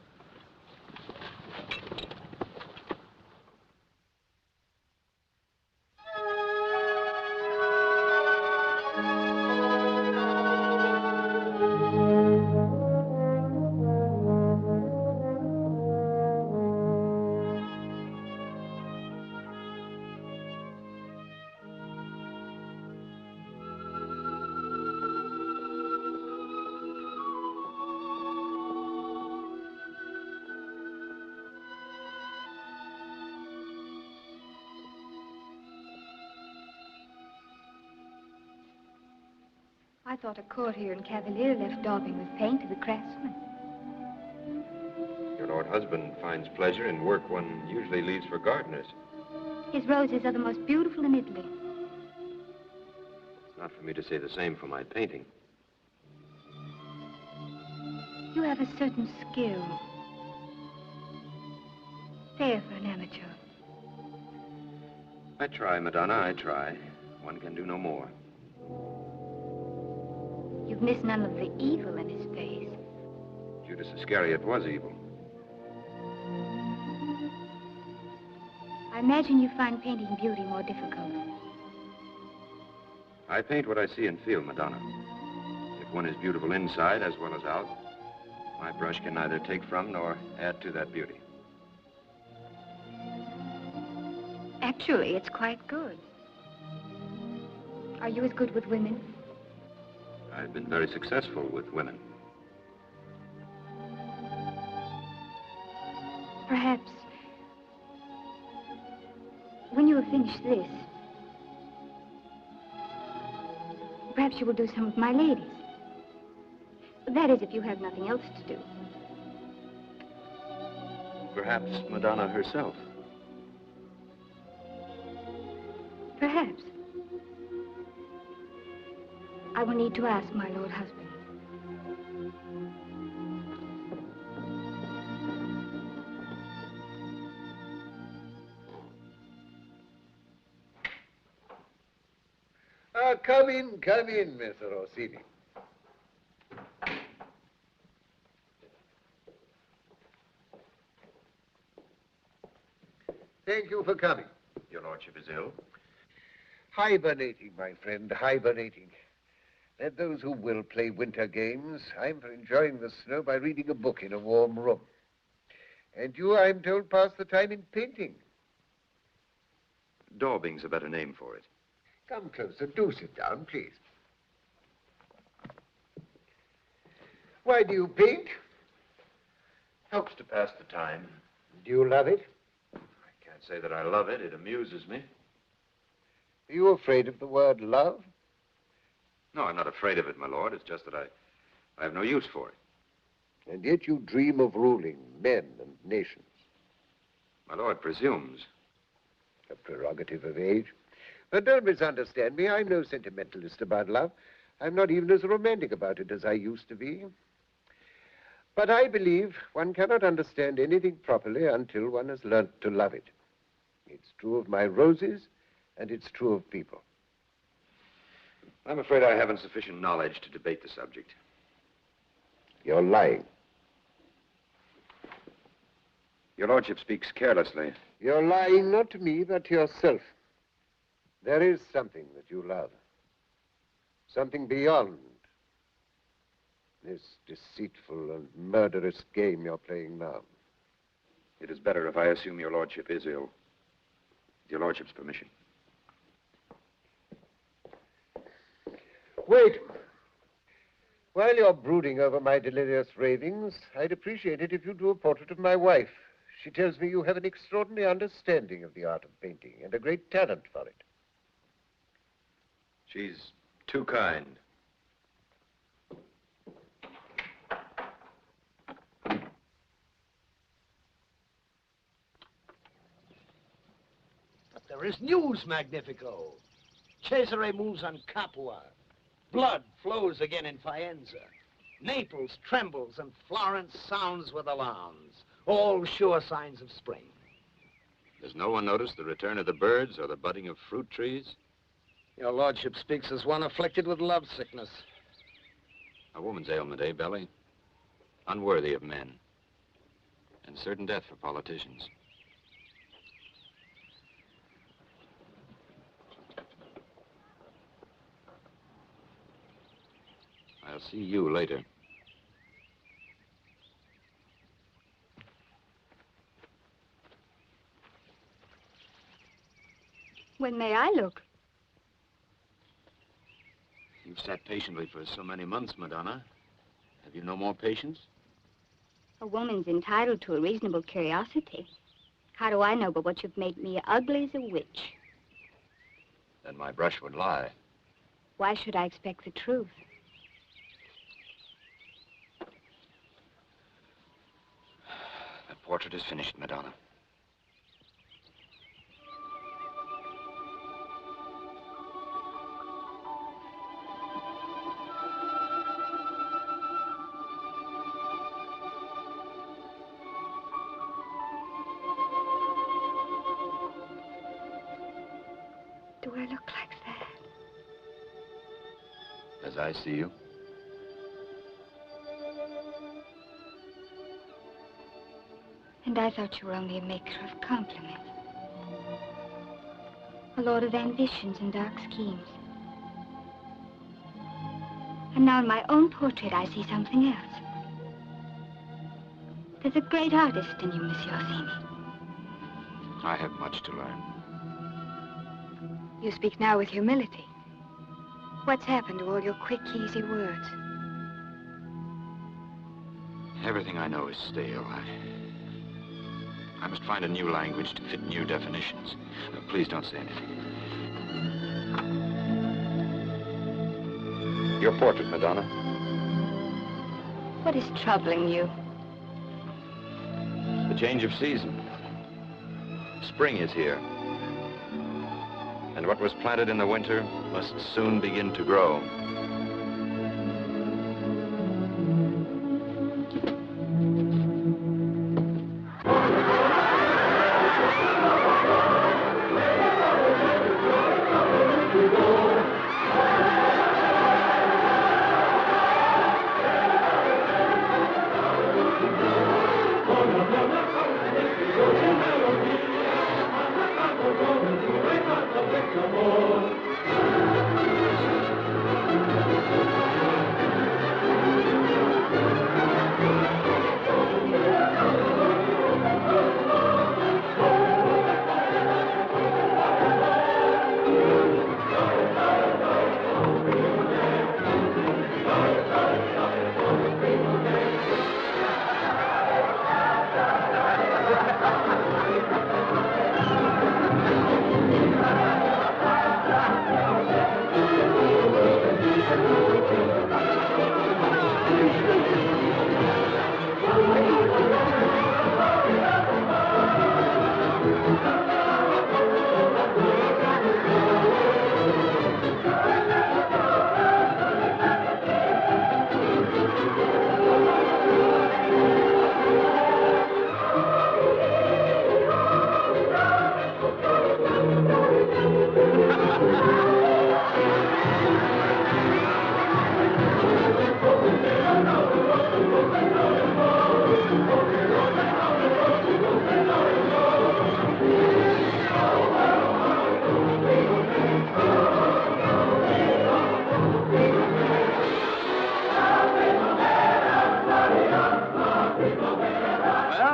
[SPEAKER 7] I thought a courtier and cavalier left daubing with paint to the craftsman.
[SPEAKER 3] Your lord husband finds pleasure in work one usually leaves for gardeners.
[SPEAKER 7] His roses are the most beautiful in Italy.
[SPEAKER 3] It's not for me to say the same for my painting.
[SPEAKER 7] You have a certain skill. Fair for an amateur.
[SPEAKER 3] I try, Madonna, I try. One can do no more.
[SPEAKER 7] You've missed none of the evil in his face.
[SPEAKER 3] Judas Iscariot was evil.
[SPEAKER 7] I imagine you find painting beauty more difficult.
[SPEAKER 3] I paint what I see and feel, Madonna. If one is beautiful inside as well as out, my brush can neither take from nor add to that beauty.
[SPEAKER 7] Actually, it's quite good. Are you as good with women?
[SPEAKER 3] I've been very successful with women.
[SPEAKER 7] Perhaps, when you have finished this, perhaps you will do some of my ladies. That is, if you have nothing else to do.
[SPEAKER 3] Perhaps Madonna herself.
[SPEAKER 7] Perhaps. I will need to ask my lord husband.
[SPEAKER 11] Come in, Mr. Orsini. Thank you for coming.
[SPEAKER 3] Your lordship is ill?
[SPEAKER 11] Hibernating, my friend, hibernating. Let those who will play winter games. I'm for enjoying the snow by reading a book in a warm room. And you, I'm told, pass the time in painting.
[SPEAKER 3] Daubing's a better name for it.
[SPEAKER 11] Come closer. Do sit down, please. Why do you paint?
[SPEAKER 3] Helps to pass the time.
[SPEAKER 11] Do you love it?
[SPEAKER 3] I can't say that I love it. It amuses me.
[SPEAKER 11] Are you afraid of the word love?
[SPEAKER 3] No, I'm not afraid of it, my lord. It's just that I have no use for it.
[SPEAKER 11] And yet you dream of ruling men and nations.
[SPEAKER 3] My lord presumes.
[SPEAKER 11] A prerogative of age. But don't misunderstand me. I'm no sentimentalist about love. I'm not even as romantic about it as I used to be. But I believe one cannot understand anything properly until one has learnt to love it. It's true of my roses, and it's true of people.
[SPEAKER 3] I'm afraid I haven't sufficient knowledge to debate the subject.
[SPEAKER 11] You're lying.
[SPEAKER 3] Your lordship speaks carelessly.
[SPEAKER 11] You're lying not to me, but to yourself. There is something that you love. Something beyond this deceitful and murderous game you're playing now.
[SPEAKER 3] It is better if I assume your lordship is ill. With your lordship's permission.
[SPEAKER 11] Wait. While you're brooding over my delirious ravings, I'd appreciate it if you drew a portrait of my wife. She tells me you have an extraordinary understanding of the art of painting and a great talent for it.
[SPEAKER 3] She's too kind.
[SPEAKER 6] But there is news, Magnifico. Cesare moves on Capua. Blood flows again in Faenza. Naples trembles and Florence sounds with alarms. All sure signs of spring.
[SPEAKER 3] Does no one notice the return of the birds or the budding of fruit trees?
[SPEAKER 8] Your lordship speaks as one afflicted with love sickness.
[SPEAKER 3] A woman's ailment, eh, Belly? unworthy of men, and certain death for politicians. I'll see you later.
[SPEAKER 7] When may I look?
[SPEAKER 3] You've sat patiently for so many months, Madonna. Have you no more patience?
[SPEAKER 7] A woman's entitled to a reasonable curiosity. How do I know but what you've made me ugly as a witch?
[SPEAKER 3] Then my brush would lie.
[SPEAKER 7] Why should I expect the truth?
[SPEAKER 3] That portrait is finished, Madonna.
[SPEAKER 7] Do I look like that?
[SPEAKER 3] As I see you.
[SPEAKER 7] And I thought you were only a maker of compliments. A lord of ambitions and dark schemes. And now in my own portrait, I see something else. There's a great artist in you, Monsieur Orsini.
[SPEAKER 3] I have much to learn.
[SPEAKER 7] You speak now with humility. What's happened to all your quick, easy words?
[SPEAKER 3] Everything I know is stale. I must find a new language to fit new definitions. Please don't say anything. Your portrait, Madonna.
[SPEAKER 7] What is troubling you?
[SPEAKER 3] The change of season. Spring is here. And what was planted in the winter must soon begin to grow.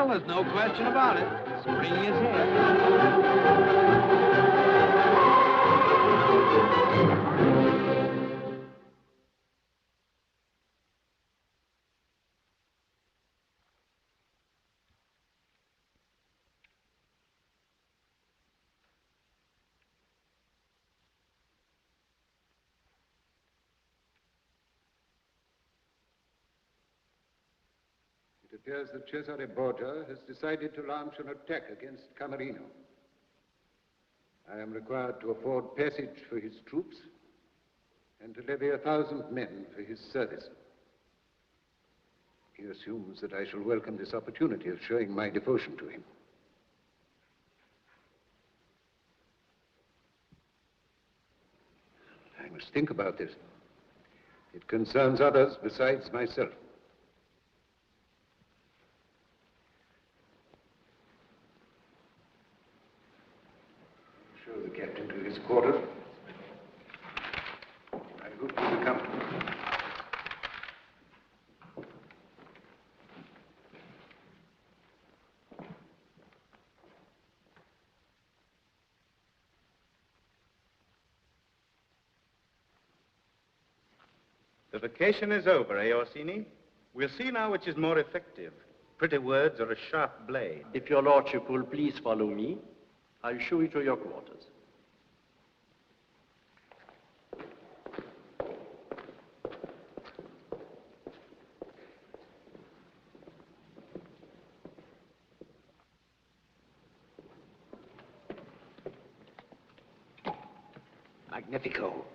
[SPEAKER 8] There's no question about it. Spring is here.
[SPEAKER 11] It appears that Cesare Borgia has decided to launch an attack against Camerino. I am required to afford passage for his troops and to levy 1,000 men for his service. He assumes that I shall welcome this opportunity of showing my devotion to him. I must think about this. It concerns others besides myself. Show the captain to his quarters. I hope you will come.
[SPEAKER 13] The vacation is over, eh, Orsini? We'll see now which is more effective, pretty words or a sharp blade.
[SPEAKER 14] If your lordship will please follow me, I'll show you to your quarters.
[SPEAKER 15] Magnifico.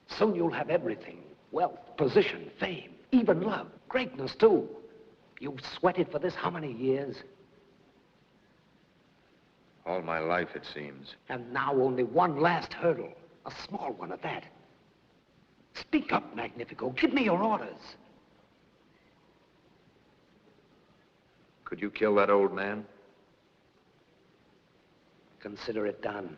[SPEAKER 15] Soon you'll have everything. Wealth, position, fame, even love, greatness too. You've sweated for this how many years?
[SPEAKER 3] All my life, it seems.
[SPEAKER 15] And now only one last hurdle, a small one at that. Speak up, Magnifico. Give me your orders.
[SPEAKER 3] Could you kill that old man?
[SPEAKER 15] Consider it done.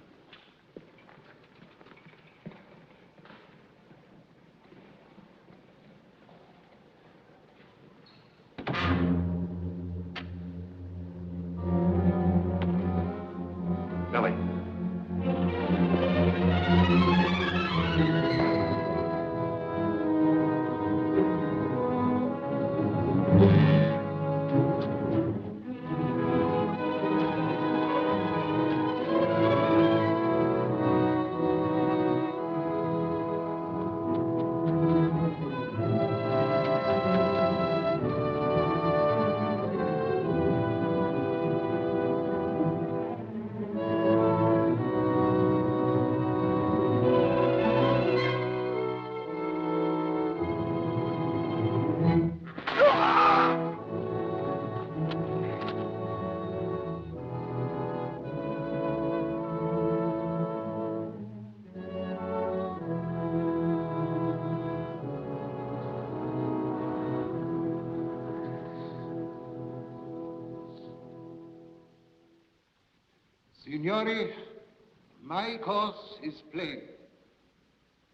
[SPEAKER 11] Signori, my course is plain.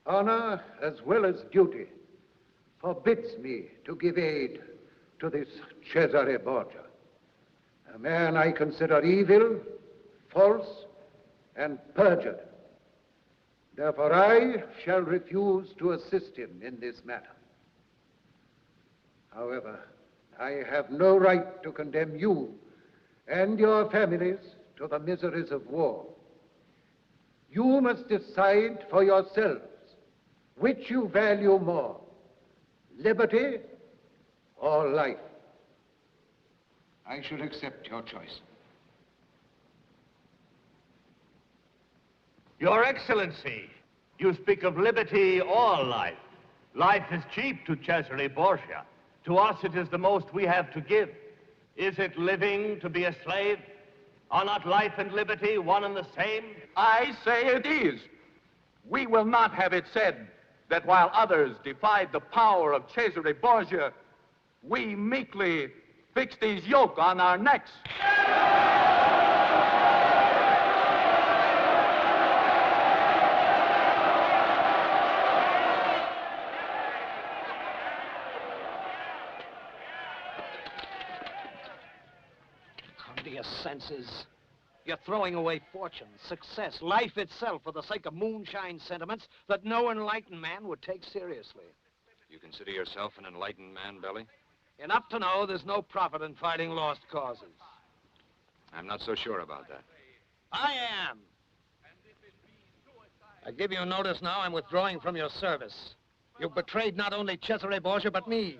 [SPEAKER 11] Honor, as well as duty, forbids me to give aid to this Cesare Borgia, a man I consider evil, false, and perjured. Therefore, I shall refuse to assist him in this matter. However, I have no right to condemn you and your families to the miseries of war. You must decide for yourselves which you value more, liberty or life. I should accept your choice.
[SPEAKER 16] Your Excellency, you speak of liberty or life. Life is cheap to Cesare Borgia. To us, it is the most we have to give. Is it living to be a slave? Are not life and liberty one and the same?
[SPEAKER 17] I say it is. We will not have it said that while others defied the power of Cesare Borgia, we meekly fixed his yoke on our necks.
[SPEAKER 15] Come to your senses. You're throwing away fortune, success, life itself for the sake of moonshine sentiments that no enlightened man would take seriously.
[SPEAKER 3] You consider yourself an enlightened man, Belly?
[SPEAKER 15] Enough to know there's no profit in fighting lost causes.
[SPEAKER 3] I'm not so sure about that.
[SPEAKER 15] I am. I give you notice now I'm withdrawing from your service. You've betrayed not only Cesare Borgia, but me.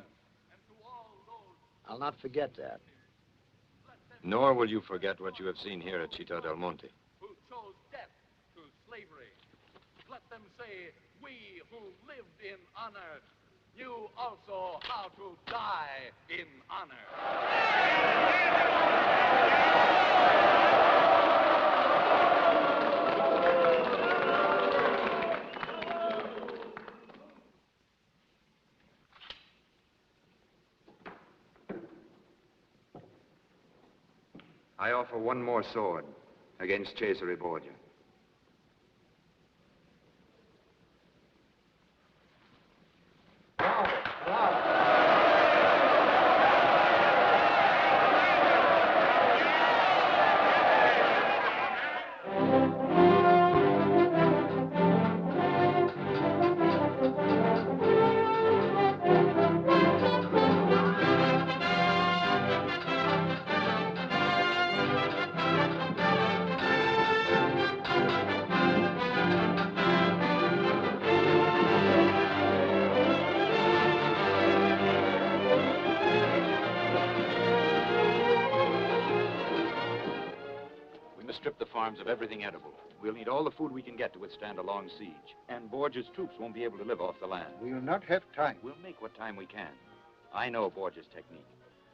[SPEAKER 15] I'll not forget that.
[SPEAKER 3] Nor will you forget what you have seen here at Citta del Monte.
[SPEAKER 17] Who chose death to slavery. Let them say, we who lived in honor knew also how to die in honor.
[SPEAKER 3] I offer one more sword against Cesare Borgia. to strip the farms of everything edible. We'll need all the food we can get to withstand a long siege. And Borgia's troops won't be able to live off the land.
[SPEAKER 18] We'll not have time.
[SPEAKER 3] We'll make what time we can. I know Borgia's technique.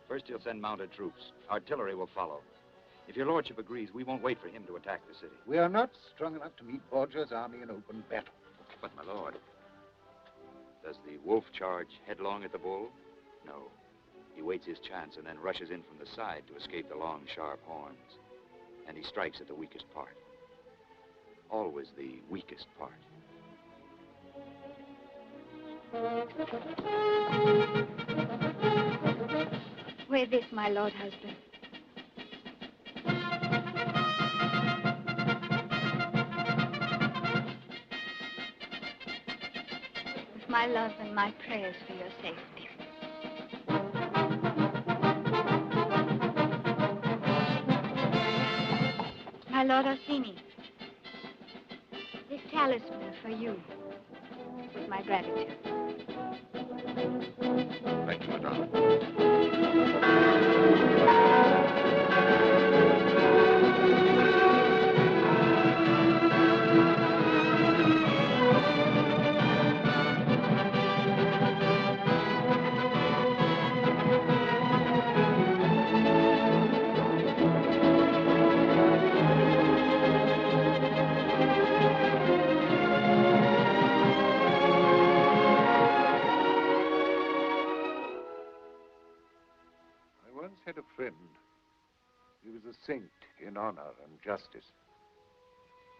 [SPEAKER 3] First, he'll send mounted troops. Artillery will follow. If your lordship agrees, we won't wait for him to attack the city.
[SPEAKER 18] We are not strong enough to meet Borgia's army in open battle.
[SPEAKER 3] But, my lord, does the wolf charge headlong at the bull? No. He waits his chance and then rushes in from the side to escape the long, sharp horns. And he strikes at the weakest part. Always the weakest part.
[SPEAKER 7] Wear this, my lord husband. With my love and my prayers for your safety. My lord Orsini, this talisman is for you, with my gratitude.
[SPEAKER 10] Thank you, Madame.
[SPEAKER 18] Had a friend. He was a saint in honor and justice.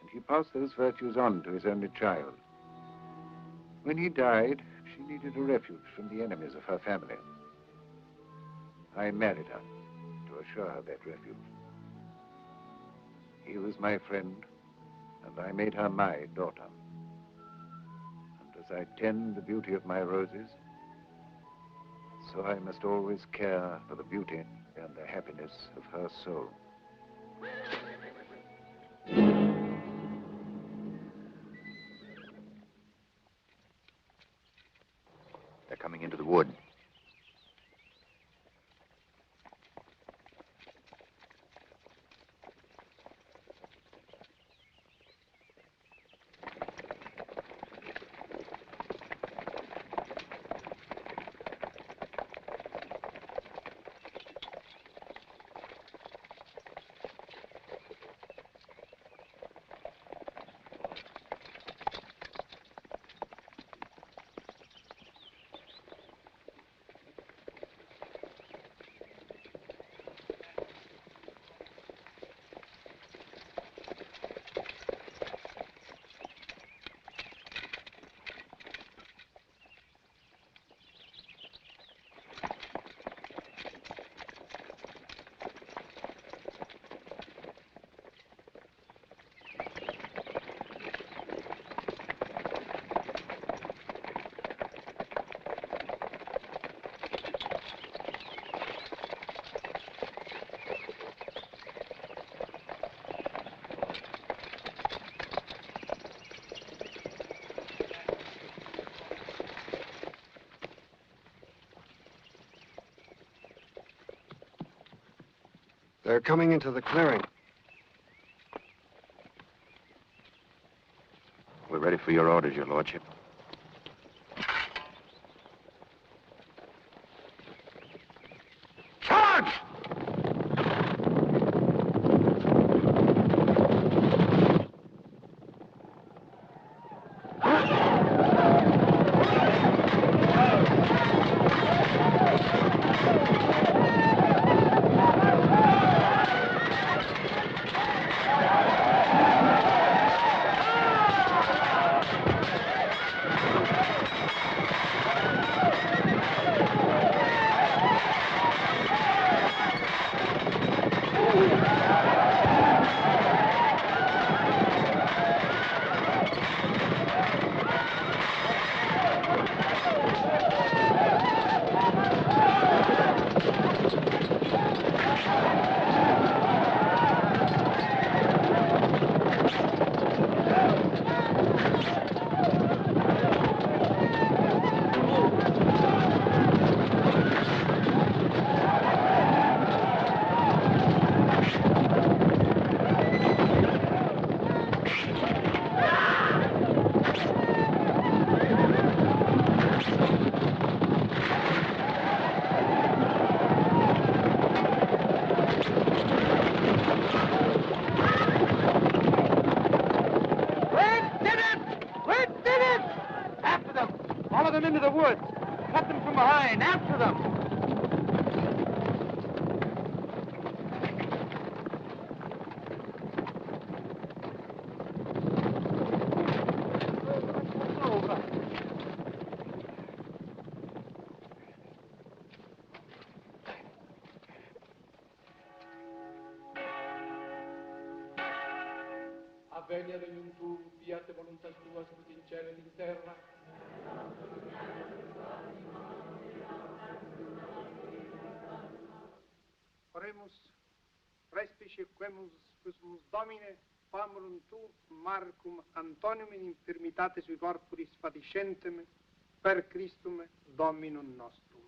[SPEAKER 18] And he passed those virtues on to his only child. When he died, she needed a refuge from the enemies of her family. I married her to assure her that refuge. He was my friend, and I made her my daughter. And as I tend the beauty of my roses, so I must always care for the beauty and the happiness of her soul.
[SPEAKER 3] They're coming into the wood.
[SPEAKER 11] They're coming into the clearing.
[SPEAKER 3] We're ready for your orders, your lordship.
[SPEAKER 11] Charge!
[SPEAKER 8] them into the woods. Cut them from behind. After them.
[SPEAKER 19] Avvenia regnum tuum, fiat voluntas tua, sicut in cielo et in terra. Oremus, respice quemus quismus Domine, famurum tu, Marcum Antonium in infirmitate sui corporis fatiscentem, per Christum Dominum nostrum.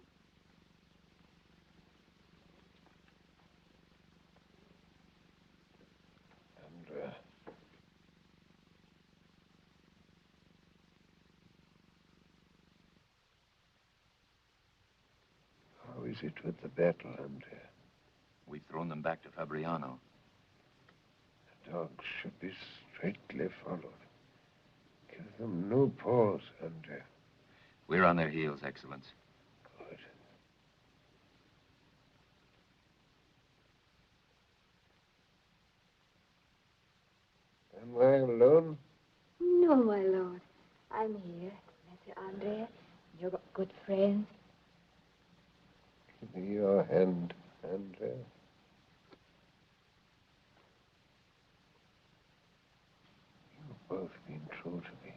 [SPEAKER 18] Andrea. How is it with the battle, Andrea?
[SPEAKER 3] We've thrown them back to Fabriano.
[SPEAKER 18] The dogs should be straightly followed. Give them no pause, Andrea.
[SPEAKER 3] We're on their heels, Excellence.
[SPEAKER 18] Good. Am I alone?
[SPEAKER 7] No, my lord. I'm here, Messer Andrea. You've got good friends.
[SPEAKER 18] Give me your hand, Andrea. You've both been true to me.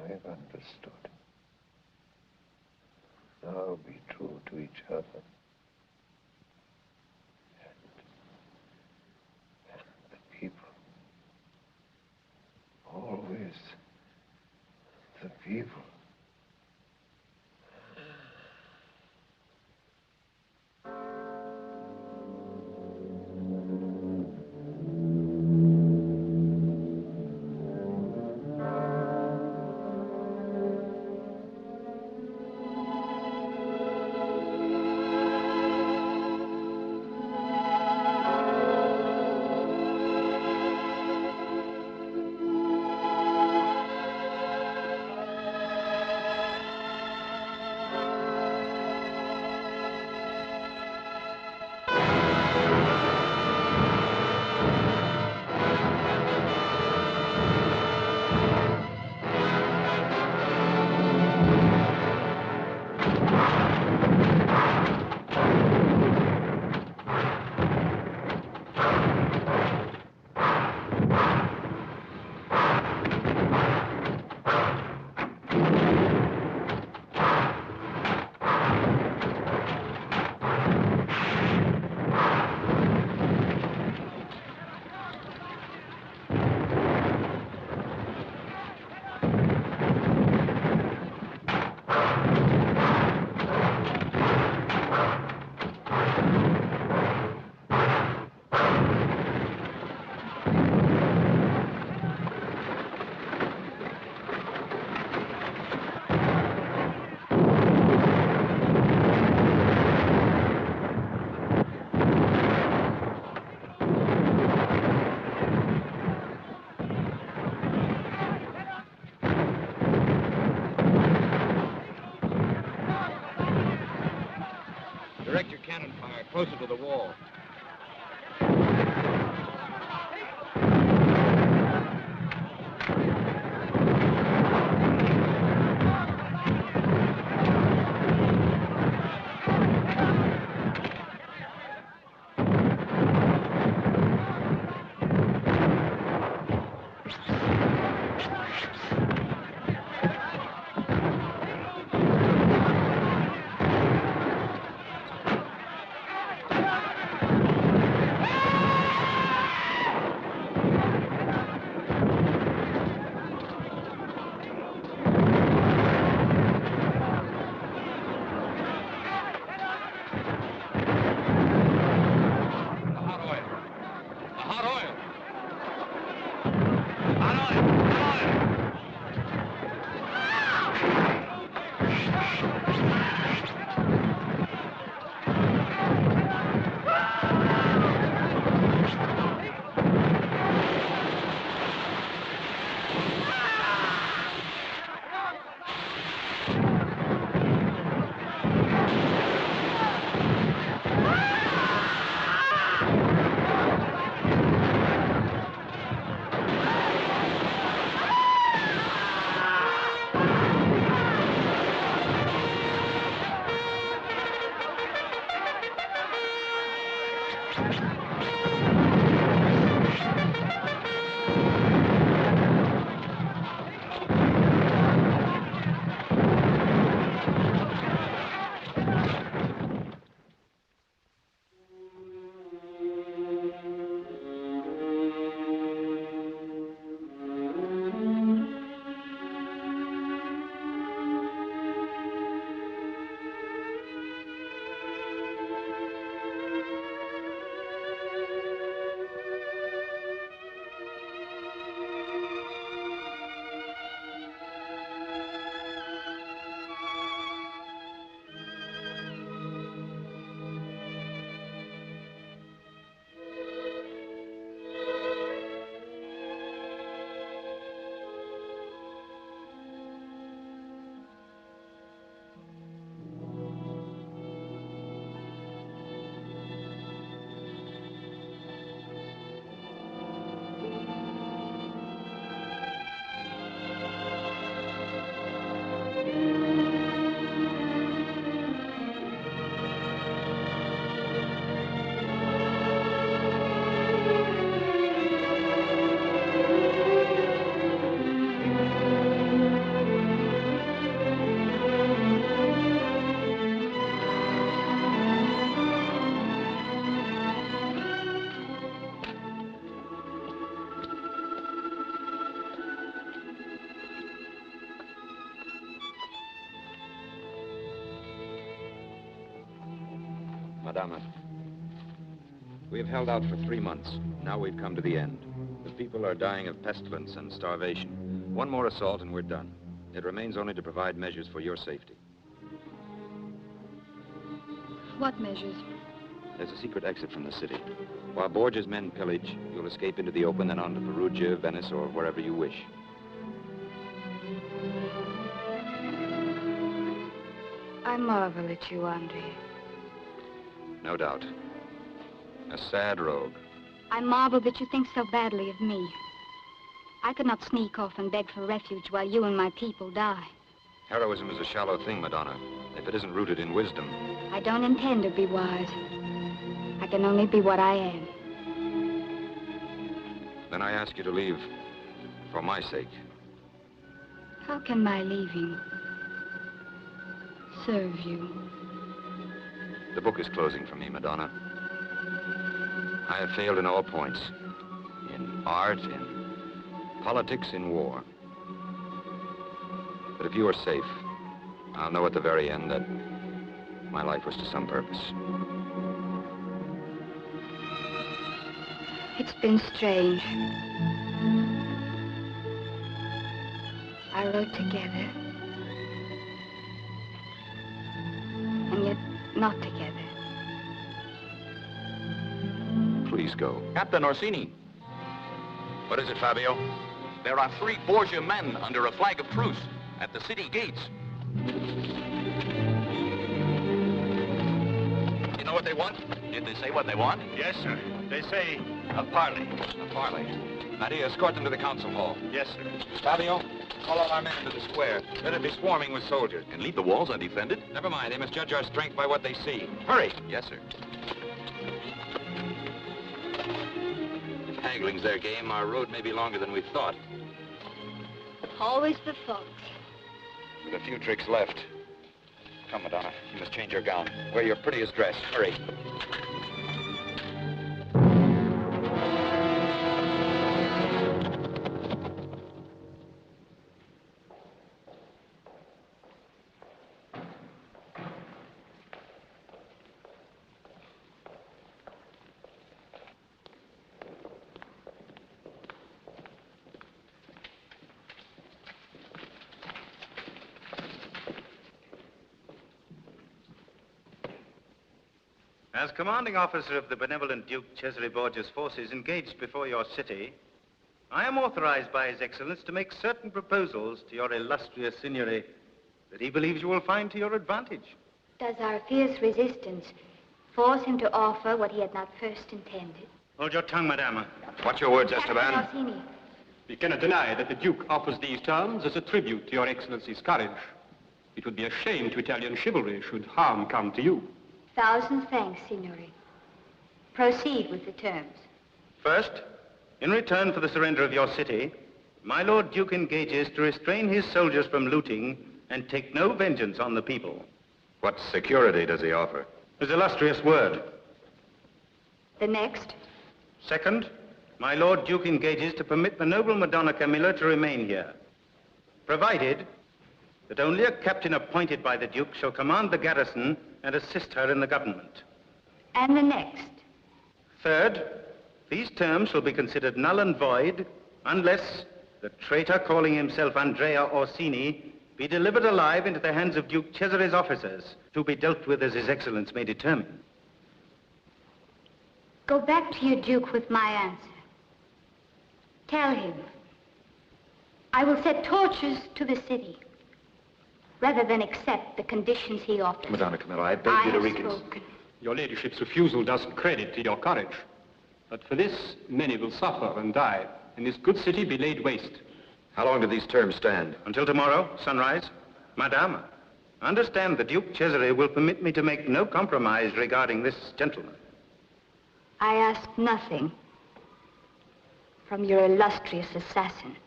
[SPEAKER 18] I've understood. Now be true to each other. And the people. Always the people.
[SPEAKER 3] Direct your cannon fire closer to the wall. Madama, we have held out for 3 months. Now we've come to the end. The people are dying of pestilence and starvation. One more assault and we're done. It remains only to provide measures for your safety.
[SPEAKER 7] What measures?
[SPEAKER 3] There's a secret exit from the city. While Borgia's men pillage, you'll escape into the open and on to Perugia, Venice, or wherever you wish.
[SPEAKER 7] I marvel at you, Andrea.
[SPEAKER 3] No doubt. A sad rogue.
[SPEAKER 7] I marvel that you think so badly of me. I could not sneak off and beg for refuge while you and my people die.
[SPEAKER 3] Heroism is a shallow thing, Madonna, if it isn't rooted in wisdom.
[SPEAKER 7] I don't intend to be wise. I can only be what I am.
[SPEAKER 3] Then I ask you to leave for my sake.
[SPEAKER 7] How can my leaving serve you?
[SPEAKER 3] The book is closing for me, Madonna. I have failed in all points. In art, in politics, in war. But if you are safe, I'll know at the very end that my life was to some purpose.
[SPEAKER 7] It's been strange. I wrote together, and yet not together.
[SPEAKER 3] Please go.
[SPEAKER 17] Captain Orsini.
[SPEAKER 3] What is it, Fabio?
[SPEAKER 17] There are 3 Borgia men under a flag of truce at the city gates. You know what they want? Did they say what they want?
[SPEAKER 13] Yes, sir. They say a parley.
[SPEAKER 3] A parley. Nadia, escort them to the council hall.
[SPEAKER 13] Yes, sir.
[SPEAKER 3] Fabio, call all our men into the square. Let it be swarming with soldiers.
[SPEAKER 17] And leave the walls undefended?
[SPEAKER 3] Never mind. They must judge our strength by what they see. Hurry.
[SPEAKER 17] Yes, sir. If haggling's their game, our road may be longer than we thought.
[SPEAKER 7] Always the thought.
[SPEAKER 3] With a few tricks left. Come, Madonna. You must change your gown. Wear your prettiest dress. Hurry.
[SPEAKER 13] As commanding officer of the benevolent Duke Cesare Borgia's forces engaged before your city, I am authorized by His Excellence to make certain proposals to your illustrious signory that he believes you will find to your advantage.
[SPEAKER 7] Does our fierce resistance force him to offer what he had not first intended?
[SPEAKER 13] Hold your tongue, Madama.
[SPEAKER 3] Watch your words,
[SPEAKER 7] Captain
[SPEAKER 3] Esteban.
[SPEAKER 7] Orsini.
[SPEAKER 9] We cannot deny that the Duke offers these terms as a tribute to your Excellency's courage. It would be a shame to Italian chivalry should harm come to you.
[SPEAKER 7] 1,000 thanks, Signore. Proceed with the terms.
[SPEAKER 13] First, in return for the surrender of your city, my Lord Duke engages to restrain his soldiers from looting and take no vengeance on the people.
[SPEAKER 3] What security does he offer?
[SPEAKER 13] His illustrious word.
[SPEAKER 7] The next?
[SPEAKER 13] Second, my Lord Duke engages to permit the noble Madonna Camilla to remain here, provided that only a captain appointed by the Duke shall command the garrison and assist her in the government.
[SPEAKER 7] And the next?
[SPEAKER 13] Third, these terms shall be considered null and void unless the traitor calling himself Andrea Orsini be delivered alive into the hands of Duke Cesare's officers, to be dealt with as His Excellence may determine.
[SPEAKER 7] Go back to your Duke with my answer. Tell him, I will set torches to the city, rather than accept the conditions he offers.
[SPEAKER 3] Madonna Camilla, I beg you to reconsider.
[SPEAKER 9] Your ladyship's refusal does credit to your courage. But for this, many will suffer and die, and this good city be laid waste.
[SPEAKER 3] How long do these terms stand?
[SPEAKER 13] Until tomorrow, sunrise. Madame, understand the Duke Cesare will permit me to make no compromise regarding this gentleman.
[SPEAKER 7] I ask nothing from your illustrious assassin,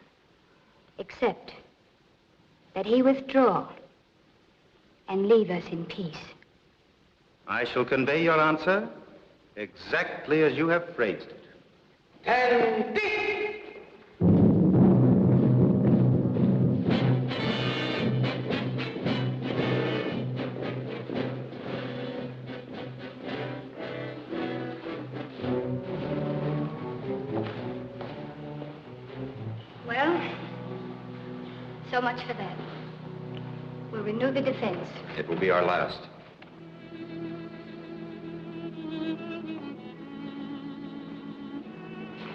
[SPEAKER 7] except that he withdraw and leave us in peace.
[SPEAKER 13] I shall convey your answer exactly as you have phrased it.
[SPEAKER 5] And
[SPEAKER 7] Well, so much for that. We'll renew the defense.
[SPEAKER 3] It will be our last.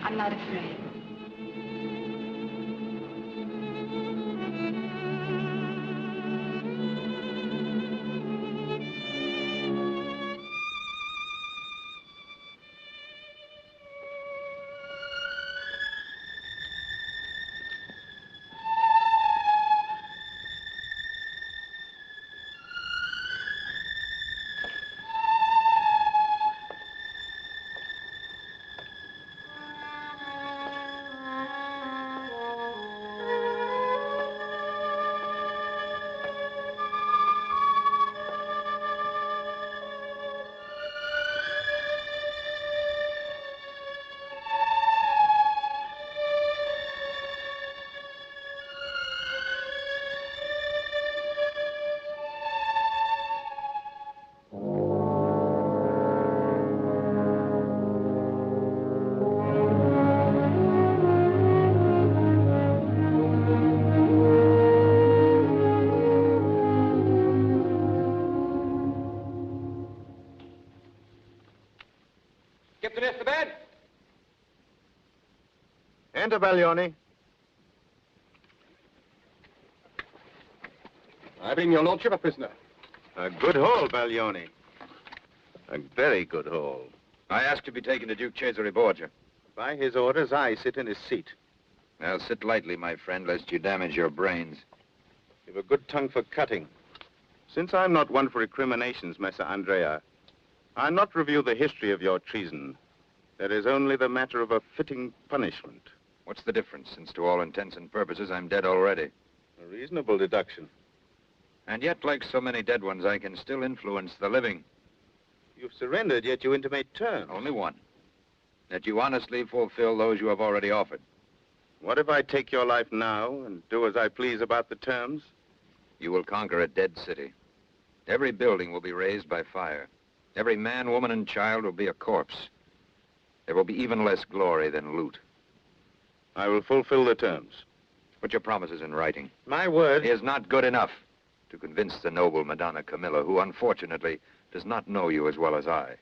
[SPEAKER 7] I'm not afraid.
[SPEAKER 8] Captain Esteban?
[SPEAKER 1] Enter, Baglioni.
[SPEAKER 9] I bring your lordship a prisoner.
[SPEAKER 1] A good haul, Baglioni. A very good haul.
[SPEAKER 3] I ask to be taken to Duke Cesare Borgia.
[SPEAKER 1] By his orders, I sit in his seat.
[SPEAKER 3] Now, sit lightly, my friend, lest you damage your brains.
[SPEAKER 1] You've a good tongue for cutting. Since I'm not one for recriminations, Messer Andrea, I'll not review the history of your treason. There is only the matter of a fitting punishment.
[SPEAKER 3] What's the difference, since to all intents and purposes I'm dead already?
[SPEAKER 1] A reasonable deduction.
[SPEAKER 3] And yet, like so many dead ones, I can still influence the living.
[SPEAKER 1] You've surrendered, yet you intimate terms.
[SPEAKER 3] Only one. That you honestly fulfill those you have already offered.
[SPEAKER 1] What if I take your life now and do as I please about the terms?
[SPEAKER 3] You will conquer a dead city. Every building will be razed by fire. Every man, woman, and child will be a corpse. There will be even less glory than loot.
[SPEAKER 1] I will fulfill the terms.
[SPEAKER 3] Put your promises in writing.
[SPEAKER 1] My word
[SPEAKER 3] is not good enough to convince the noble Madonna Camilla, who unfortunately does not know you as well as I.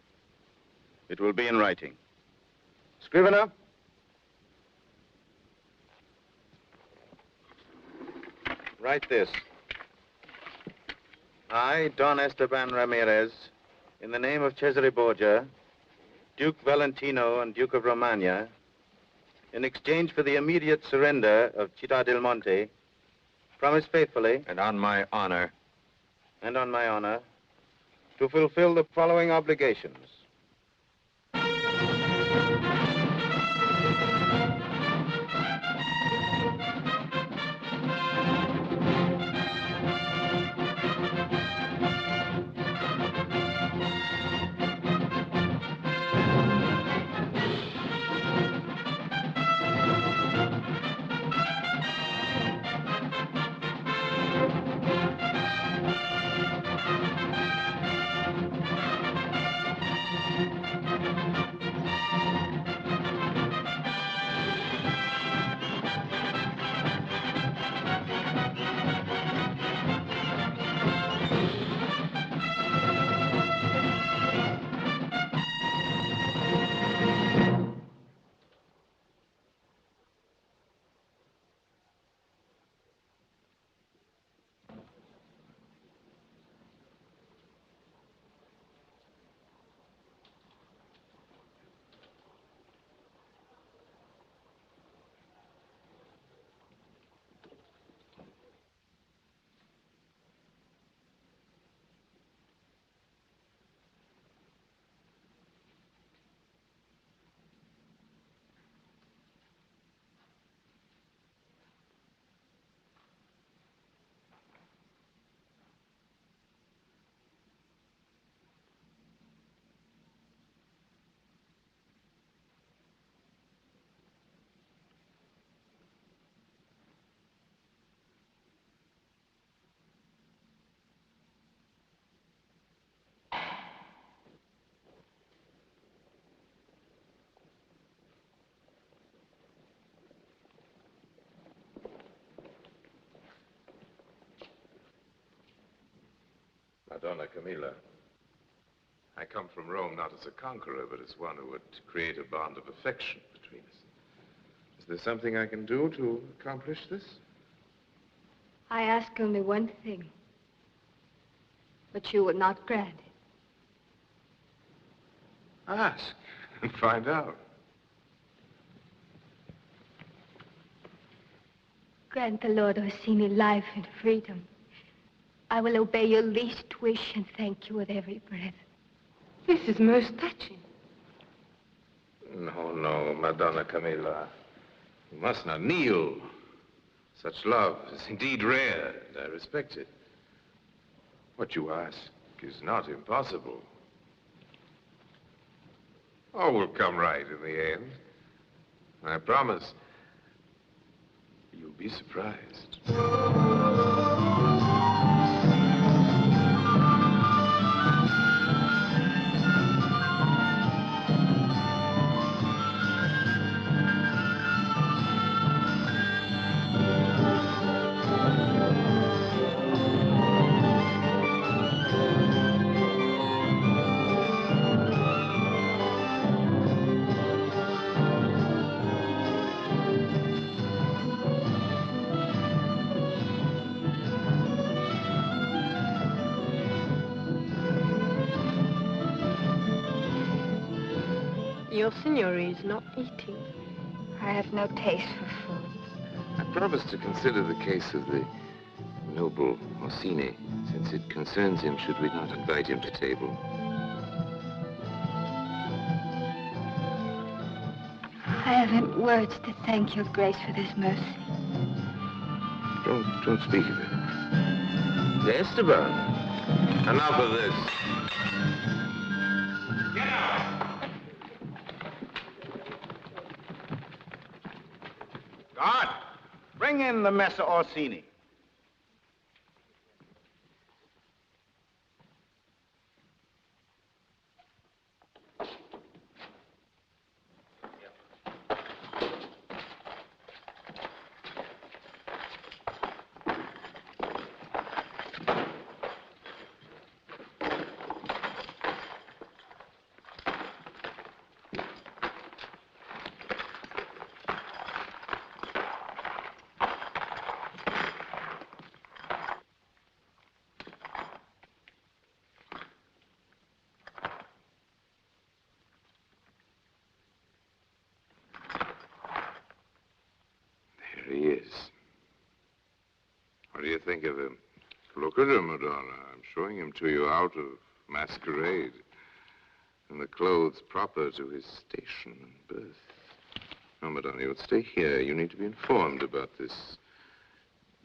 [SPEAKER 1] It will be in writing. Scrivener? Write this. I, Don Esteban Ramirez, in the name of Cesare Borgia, Duke Valentino and Duke of Romagna, in exchange for the immediate surrender of Citta del Monte, promise faithfully...
[SPEAKER 3] And on my honor...
[SPEAKER 1] And on my honor, to fulfill the following obligations. Madonna Camilla, I come from Rome not as a conqueror, but as one who would create a bond of affection between us. Is there something I can do to accomplish this?
[SPEAKER 7] I ask only one thing, but you will not grant it.
[SPEAKER 1] Ask and find out.
[SPEAKER 7] Grant the Lord Orsini life and freedom. I will obey your least wish and thank you with every breath.
[SPEAKER 12] This is most touching.
[SPEAKER 1] No, no, Madonna Camilla. You must not kneel. Such love is indeed rare, and I respect it. What you ask is not impossible. All will come right in the end. I promise you'll be surprised.
[SPEAKER 12] Your signore is not eating.
[SPEAKER 7] I have no taste for food.
[SPEAKER 1] I promise to consider the case of the noble Orsini, since it concerns him. Should we not invite him to table?
[SPEAKER 7] I haven't words to thank your grace for this mercy.
[SPEAKER 1] Don't speak of it. Esteban, enough of this.
[SPEAKER 13] Get out! Guard, bring in the Messer Orsini.
[SPEAKER 1] There he is. What do you think of him? Look at him, Madonna. I'm showing him to you out of masquerade, in the clothes proper to his station and birth. No, Madonna, you would stay here. You need to be informed about this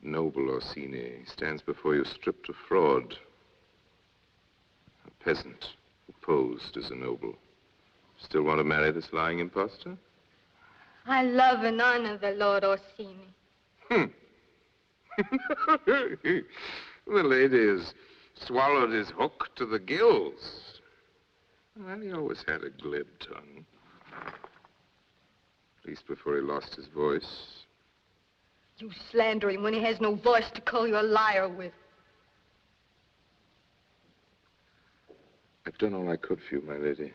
[SPEAKER 1] noble Orsini. He stands before you stripped of fraud. A peasant who posed as a noble. Still want to marry this lying impostor?
[SPEAKER 7] I love and honor the Lord Orsini.
[SPEAKER 1] The lady has swallowed his hook to the gills. Well, he always had a glib tongue. At least before he lost his voice.
[SPEAKER 7] You slander him when he has no voice to call you a liar with.
[SPEAKER 1] I've done all I could for you, my lady.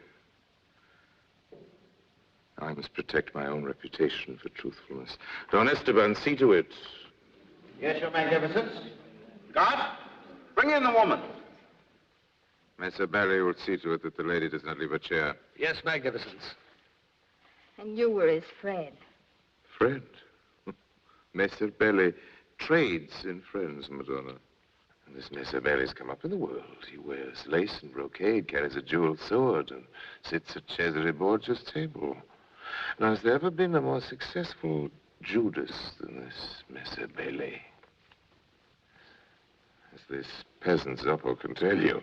[SPEAKER 1] I must protect my own reputation for truthfulness. Don Esteban, see to it.
[SPEAKER 13] Yes, Your Magnificence. Guard, bring in the woman.
[SPEAKER 1] Messer Belli will see to it that the lady does not leave her chair.
[SPEAKER 15] Yes, Magnificence.
[SPEAKER 7] And you were his friend.
[SPEAKER 1] Friend? Messer Belli trades in friends, Madonna. And this Messer Belli's come up in the world. He wears lace and brocade, carries a jeweled sword, and sits at Cesare Borgia's table. Now, has there ever been a more successful Judas than this Messer Belli? As this peasant Zoppo can tell you.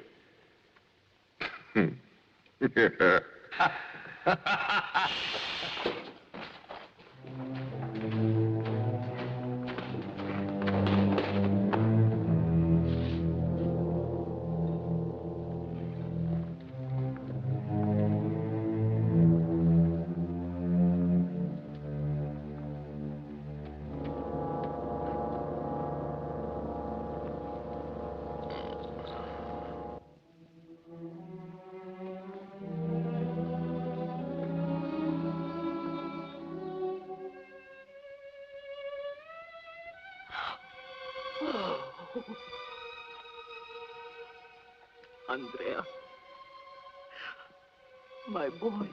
[SPEAKER 15] Andrea, my boy,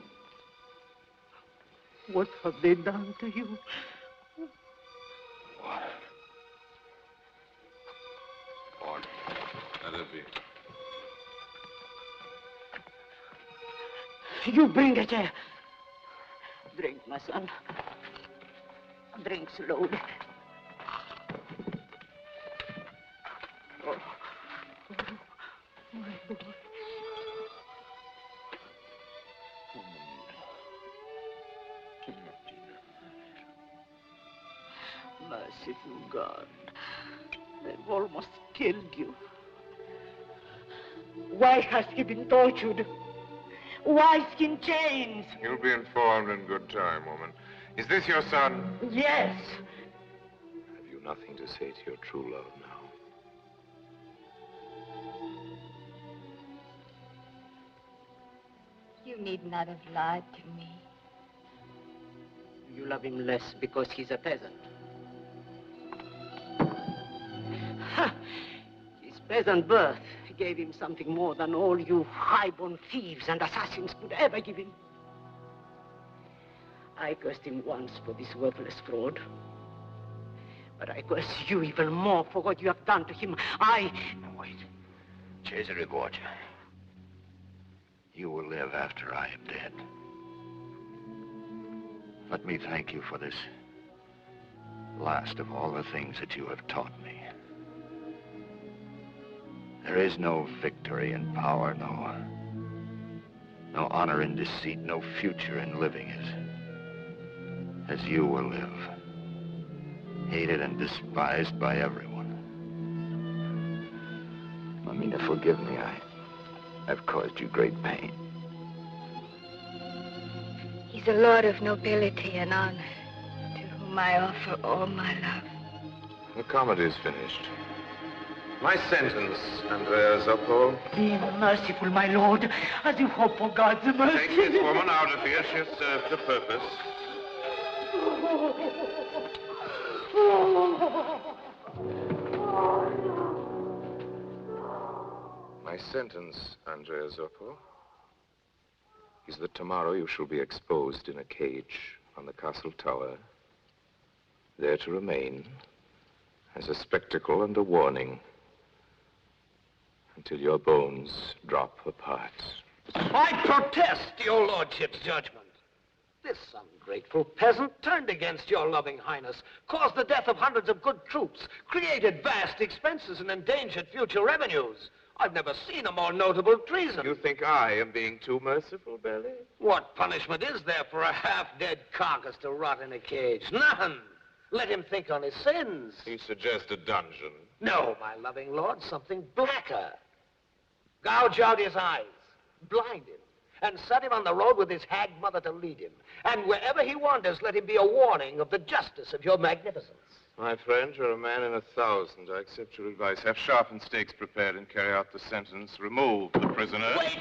[SPEAKER 15] what have they done to you?
[SPEAKER 10] Order. Let it be.
[SPEAKER 5] You bring a chair. Drink, my son. Drink slowly. Oh, my boy. Merciful God, they've almost killed you. Why has he been tortured? Why is he in chains?
[SPEAKER 1] You'll be informed in good time, woman. Is this your son?
[SPEAKER 5] Yes.
[SPEAKER 1] Have you nothing to say to your true love now?
[SPEAKER 7] You need not have lied to me.
[SPEAKER 5] You love him less because he's a peasant. His peasant birth gave him something more than all you high-born thieves and assassins could ever give him. I cursed him once for this worthless fraud. But I curse you even more for what you have done to him.
[SPEAKER 6] Now wait. Cesare Borgia. You will live after I am dead. Let me thank you for this last of all the things that you have taught me. There is no victory in power, no honor in deceit, no future in living it as you will live, hated and despised by everyone. Mamina, forgive me. I've caused you great pain.
[SPEAKER 7] He's a lord of nobility and honor, to whom I offer all my love.
[SPEAKER 1] The comedy's finished. My sentence, Andrea Zoppo.
[SPEAKER 5] Be merciful, my lord, as you hope for God's mercy.
[SPEAKER 1] Take this woman out of here. She'll serve the purpose. My sentence, Andrea Zoppo, is that tomorrow you shall be exposed in a cage on the castle tower, there to remain as a spectacle and a warning until your bones drop apart.
[SPEAKER 15] I protest your lordship's judgment. This ungrateful peasant turned against your loving highness, caused the death of hundreds of good troops, created vast expenses and endangered future revenues. I've never seen a more notable treason.
[SPEAKER 1] You think I am being too merciful, Belly?
[SPEAKER 15] What punishment is there for a half-dead carcass to rot in a cage? None. Let him think on his sins.
[SPEAKER 1] You suggest a dungeon.
[SPEAKER 15] No, my loving lord, something blacker. Gouge out his eyes, blind him, and set him on the road with his hag mother to lead him. And wherever he wanders, let him be a warning of the justice of your magnificence.
[SPEAKER 1] My friend, you're a man in 1,000. I accept your advice. Have sharpened stakes prepared and carry out the sentence. Remove the prisoner.
[SPEAKER 15] Wait,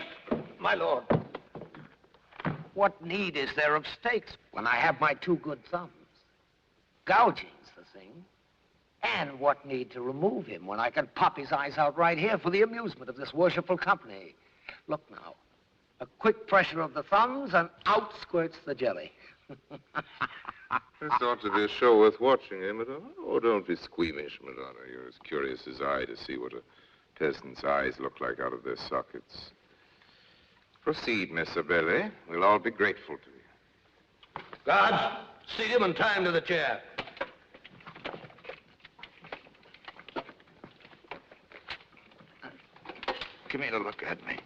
[SPEAKER 15] my lord. What need is there of stakes when I have my two good thumbs? Gouging's the thing. And what need to remove him when I can pop his eyes out right here for the amusement of this worshipful company? Look now. A quick pressure of the thumbs and out squirts the jelly.
[SPEAKER 1] This ought to be a show worth watching, eh, Madonna? Oh, don't be squeamish, Madonna. You're as curious as I to see what a peasant's eyes look like out of their sockets. Proceed, Miss Abele. We'll all be grateful to you.
[SPEAKER 15] Guards, seat him and tie him to the chair.
[SPEAKER 6] Camilla, look at me.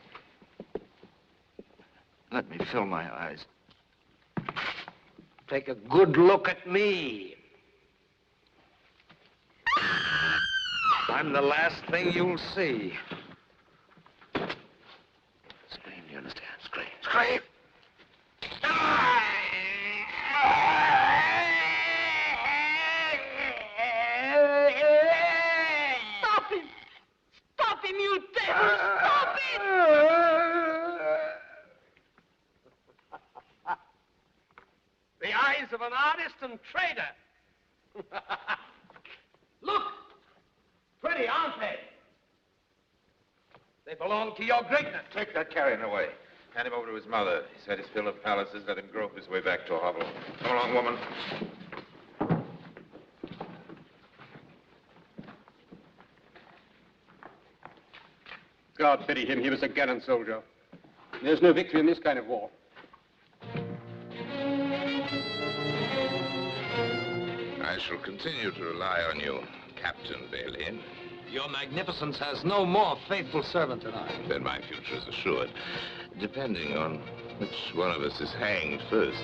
[SPEAKER 6] Let me fill my eyes.
[SPEAKER 15] Take a good look at me. I'm the last thing you'll see.
[SPEAKER 6] Scream, do you understand? Scream.
[SPEAKER 15] Scream.
[SPEAKER 5] Stop him! Stop him, you devil! Stop it!
[SPEAKER 15] The eyes of an artist and trader. Look!
[SPEAKER 3] Pretty, aren't they? They belong to your greatness.
[SPEAKER 2] Take that carrion away. Hand him over to his mother. He's had his fill of palaces. Let him grope his way back to a hovel. Come along, woman.
[SPEAKER 9] God pity him. He was a gallant soldier. There's no victory in this kind of war.
[SPEAKER 2] I shall continue to rely on you, Captain Bailey.
[SPEAKER 15] Your magnificence has no more faithful servant than I.
[SPEAKER 2] Then my future is assured, depending on which one of us is hanged first.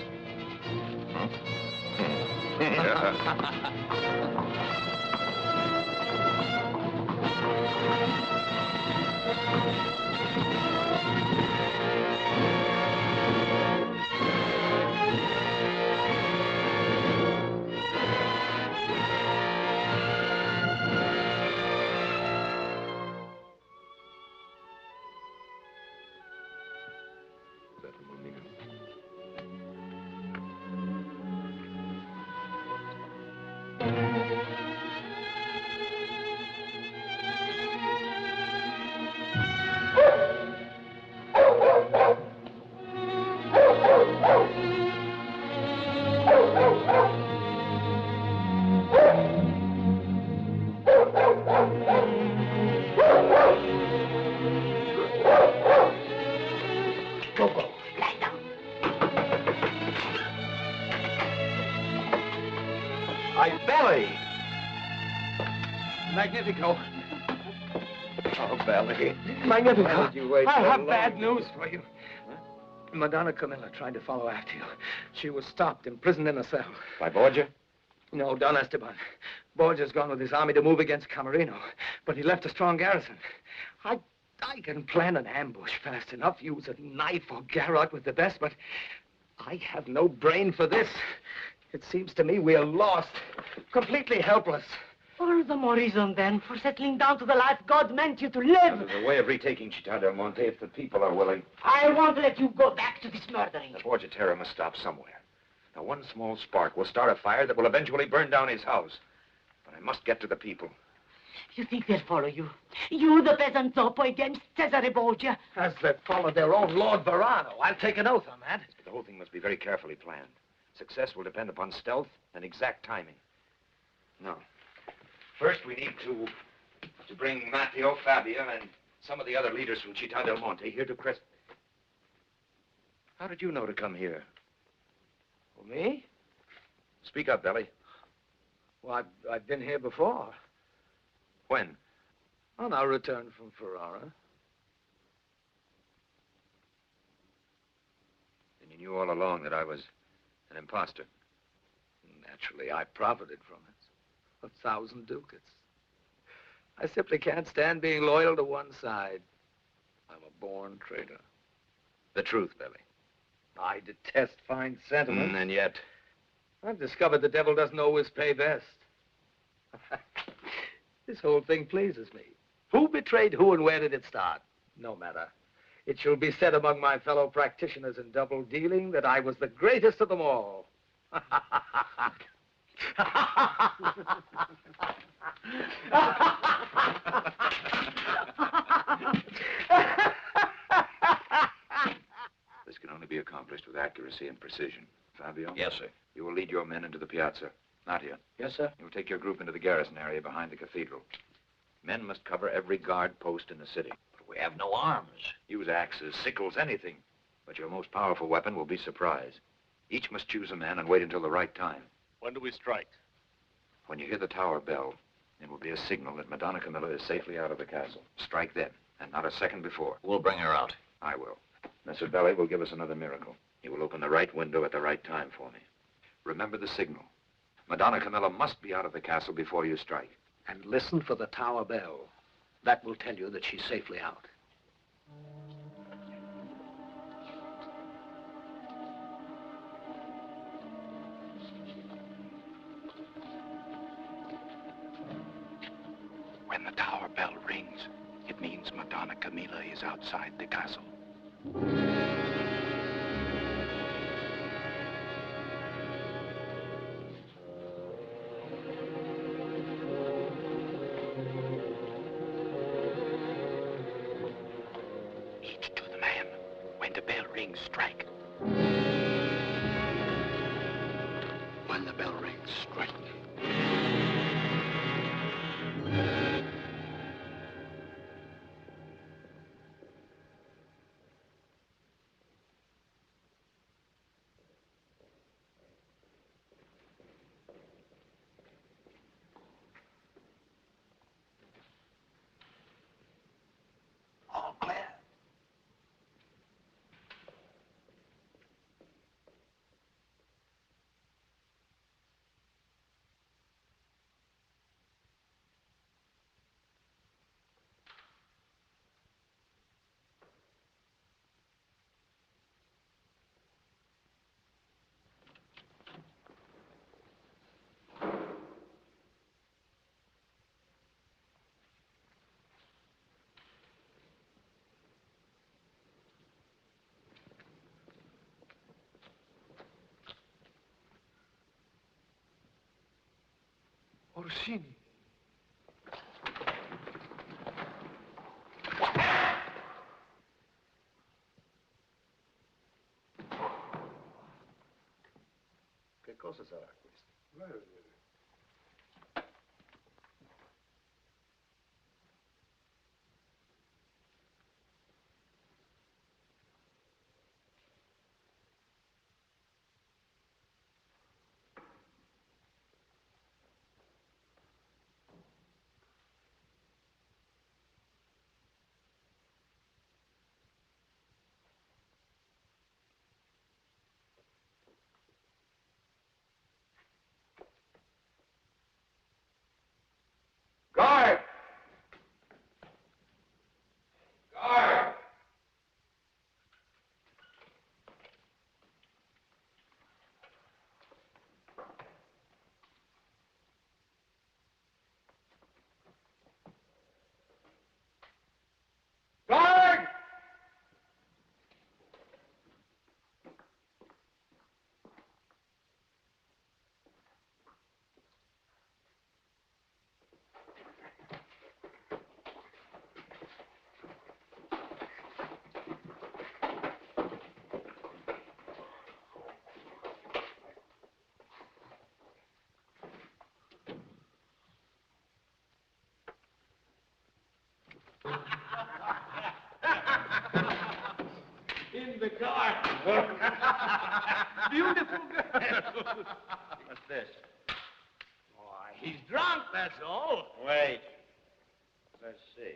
[SPEAKER 8] Magnifico.
[SPEAKER 3] Oh, Belly.
[SPEAKER 8] Magnifico.
[SPEAKER 3] Why did you wait
[SPEAKER 8] I
[SPEAKER 3] so
[SPEAKER 8] have
[SPEAKER 3] long?
[SPEAKER 8] bad news for you. Madonna Camilla tried to follow after you. She was stopped, imprisoned in a cell.
[SPEAKER 3] By Borgia?
[SPEAKER 8] No, Don Esteban. Borgia's gone with his army to move against Camarino, but he left a strong garrison. I can plan an ambush fast enough, use a knife or garrote with the best, but I have no brain for this. It seems to me we are lost, completely helpless.
[SPEAKER 5] All the more reason, then, for settling down to the life God meant you to live.
[SPEAKER 3] There's a way of retaking Citta del Monte if the people are willing.
[SPEAKER 5] I won't let you go back to this murdering.
[SPEAKER 3] The Borgia terror must stop somewhere. Now, one small spark will start a fire that will eventually burn down his house. But I must get to the people.
[SPEAKER 5] You think they'll follow you? You, the peasant Zoppo, against Cesare Borgia?
[SPEAKER 8] As they follow their own Lord Verano. I'll take an oath on that.
[SPEAKER 3] But the whole thing must be very carefully planned. Success will depend upon stealth and exact timing. No. First, we need to bring Matteo, Fabio, and some of the other leaders from Citta del Monte here to Crest. How did you know to come here?
[SPEAKER 8] Well, me?
[SPEAKER 3] Speak up, Belly.
[SPEAKER 8] Well, I've been here before.
[SPEAKER 3] When?
[SPEAKER 8] On our return from Ferrara.
[SPEAKER 3] Then you knew all along that I was an imposter.
[SPEAKER 8] Naturally, I profited from it. 1,000 ducats. I simply can't stand being loyal to one side. I'm a born traitor.
[SPEAKER 3] The truth, Belly.
[SPEAKER 8] I detest fine sentiment.
[SPEAKER 3] And yet...
[SPEAKER 8] I've discovered the devil doesn't always pay best. This whole thing pleases me. Who betrayed who and where did it start? No matter. It shall be said among my fellow practitioners in double dealing that I was the greatest of them all.
[SPEAKER 3] This can only be accomplished with accuracy and precision. Fabio?
[SPEAKER 15] Yes, sir.
[SPEAKER 3] You will lead your men into the piazza. Nadia?
[SPEAKER 15] Yes, sir.
[SPEAKER 3] You will take your group into the garrison area behind the cathedral. Men must cover every guard post in the city.
[SPEAKER 15] But we have no arms.
[SPEAKER 3] Use axes, sickles, anything. But your most powerful weapon will be surprise. Each must choose a man and wait until the right time.
[SPEAKER 16] When do we strike?
[SPEAKER 3] When you hear the tower bell, it will be a signal that Madonna Camilla is safely out of the castle. Strike then, and not a second before.
[SPEAKER 15] We'll bring her out.
[SPEAKER 3] I will. Messer Belli will give us another miracle. He will open the right window at the right time for me. Remember the signal. Madonna Camilla must be out of the castle before you strike.
[SPEAKER 15] And listen for the tower bell. That will tell you that she's safely out.
[SPEAKER 20] When the tower bell rings, it means Madonna Camilla is outside the castle. strike. When the bell rings, strike.
[SPEAKER 15] All clear.
[SPEAKER 16] Orsini.
[SPEAKER 11] Che cosa sarà questo?
[SPEAKER 17] Guard! Guard! Guard!
[SPEAKER 16] In the car. Beautiful girl.
[SPEAKER 13] What's this?
[SPEAKER 16] Why, he's drunk, that's all.
[SPEAKER 13] Wait. Let's see.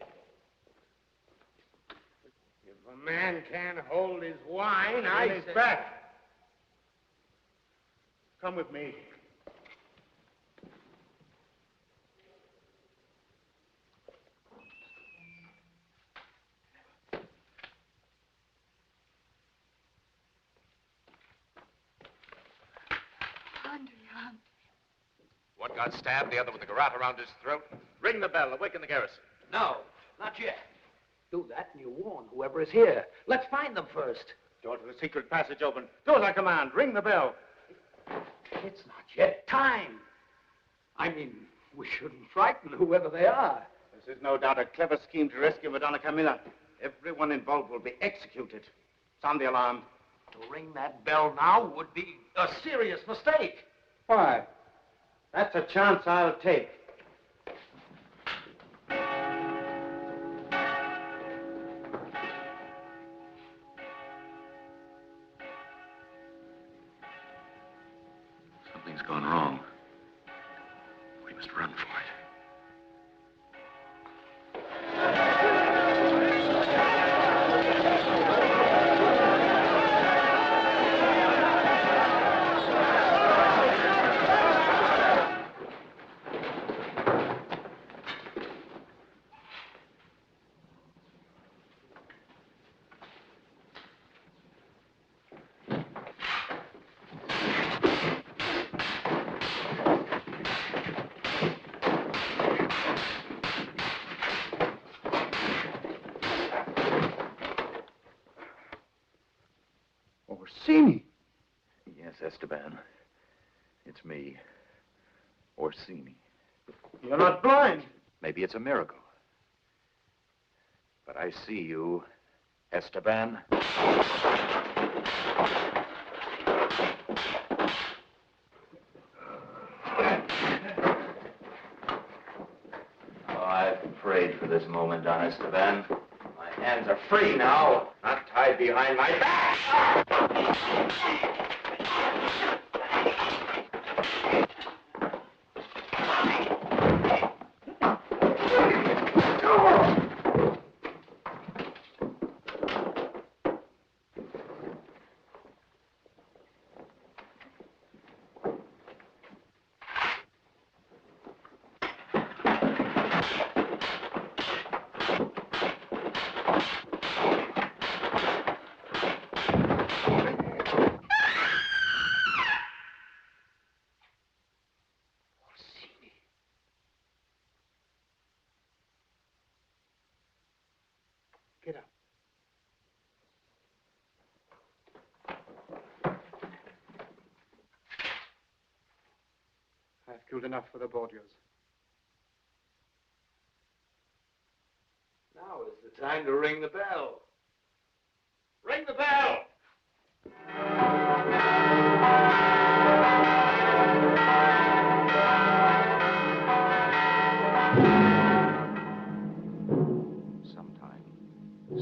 [SPEAKER 11] If a man can't hold his wine,
[SPEAKER 13] I
[SPEAKER 11] I
[SPEAKER 13] his
[SPEAKER 11] say...
[SPEAKER 13] back. Come with me.
[SPEAKER 7] Andrea.
[SPEAKER 2] One got stabbed, the other with a garrote around his throat. Ring the bell, awaken the garrison.
[SPEAKER 15] No, not yet. Do that and you warn whoever is here. Let's find them first.
[SPEAKER 13] Door to the secret passage open. Do as I command. Ring the bell.
[SPEAKER 15] It's not yet time. I mean, we shouldn't frighten whoever they are.
[SPEAKER 13] This is no doubt a clever scheme to rescue Madonna Camilla. Everyone involved will be executed. Sound the alarm.
[SPEAKER 15] To ring that bell now would be a serious mistake.
[SPEAKER 13] Why? That's a chance I'll take.
[SPEAKER 20] Something's gone wrong. We must run for it.
[SPEAKER 16] Orsini.
[SPEAKER 1] Yes, Esteban. It's me, Orsini.
[SPEAKER 16] You're not blind.
[SPEAKER 1] Maybe it's a miracle. But I see you, Esteban.
[SPEAKER 3] Oh, I've prayed for this moment, Don Esteban. My hands are free now, not tied behind my back.
[SPEAKER 16] Get up. I've killed enough for the Borgias.
[SPEAKER 8] Now is the time to ring the bell. Ring the bell!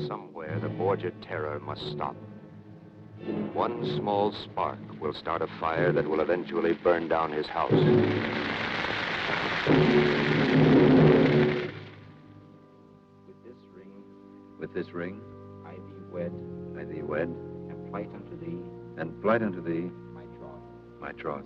[SPEAKER 3] Somewhere, the Borgia terror must stop. One small spark will start a fire that will eventually burn down his house. With this ring, I thee wed, and plight unto thee, my troth.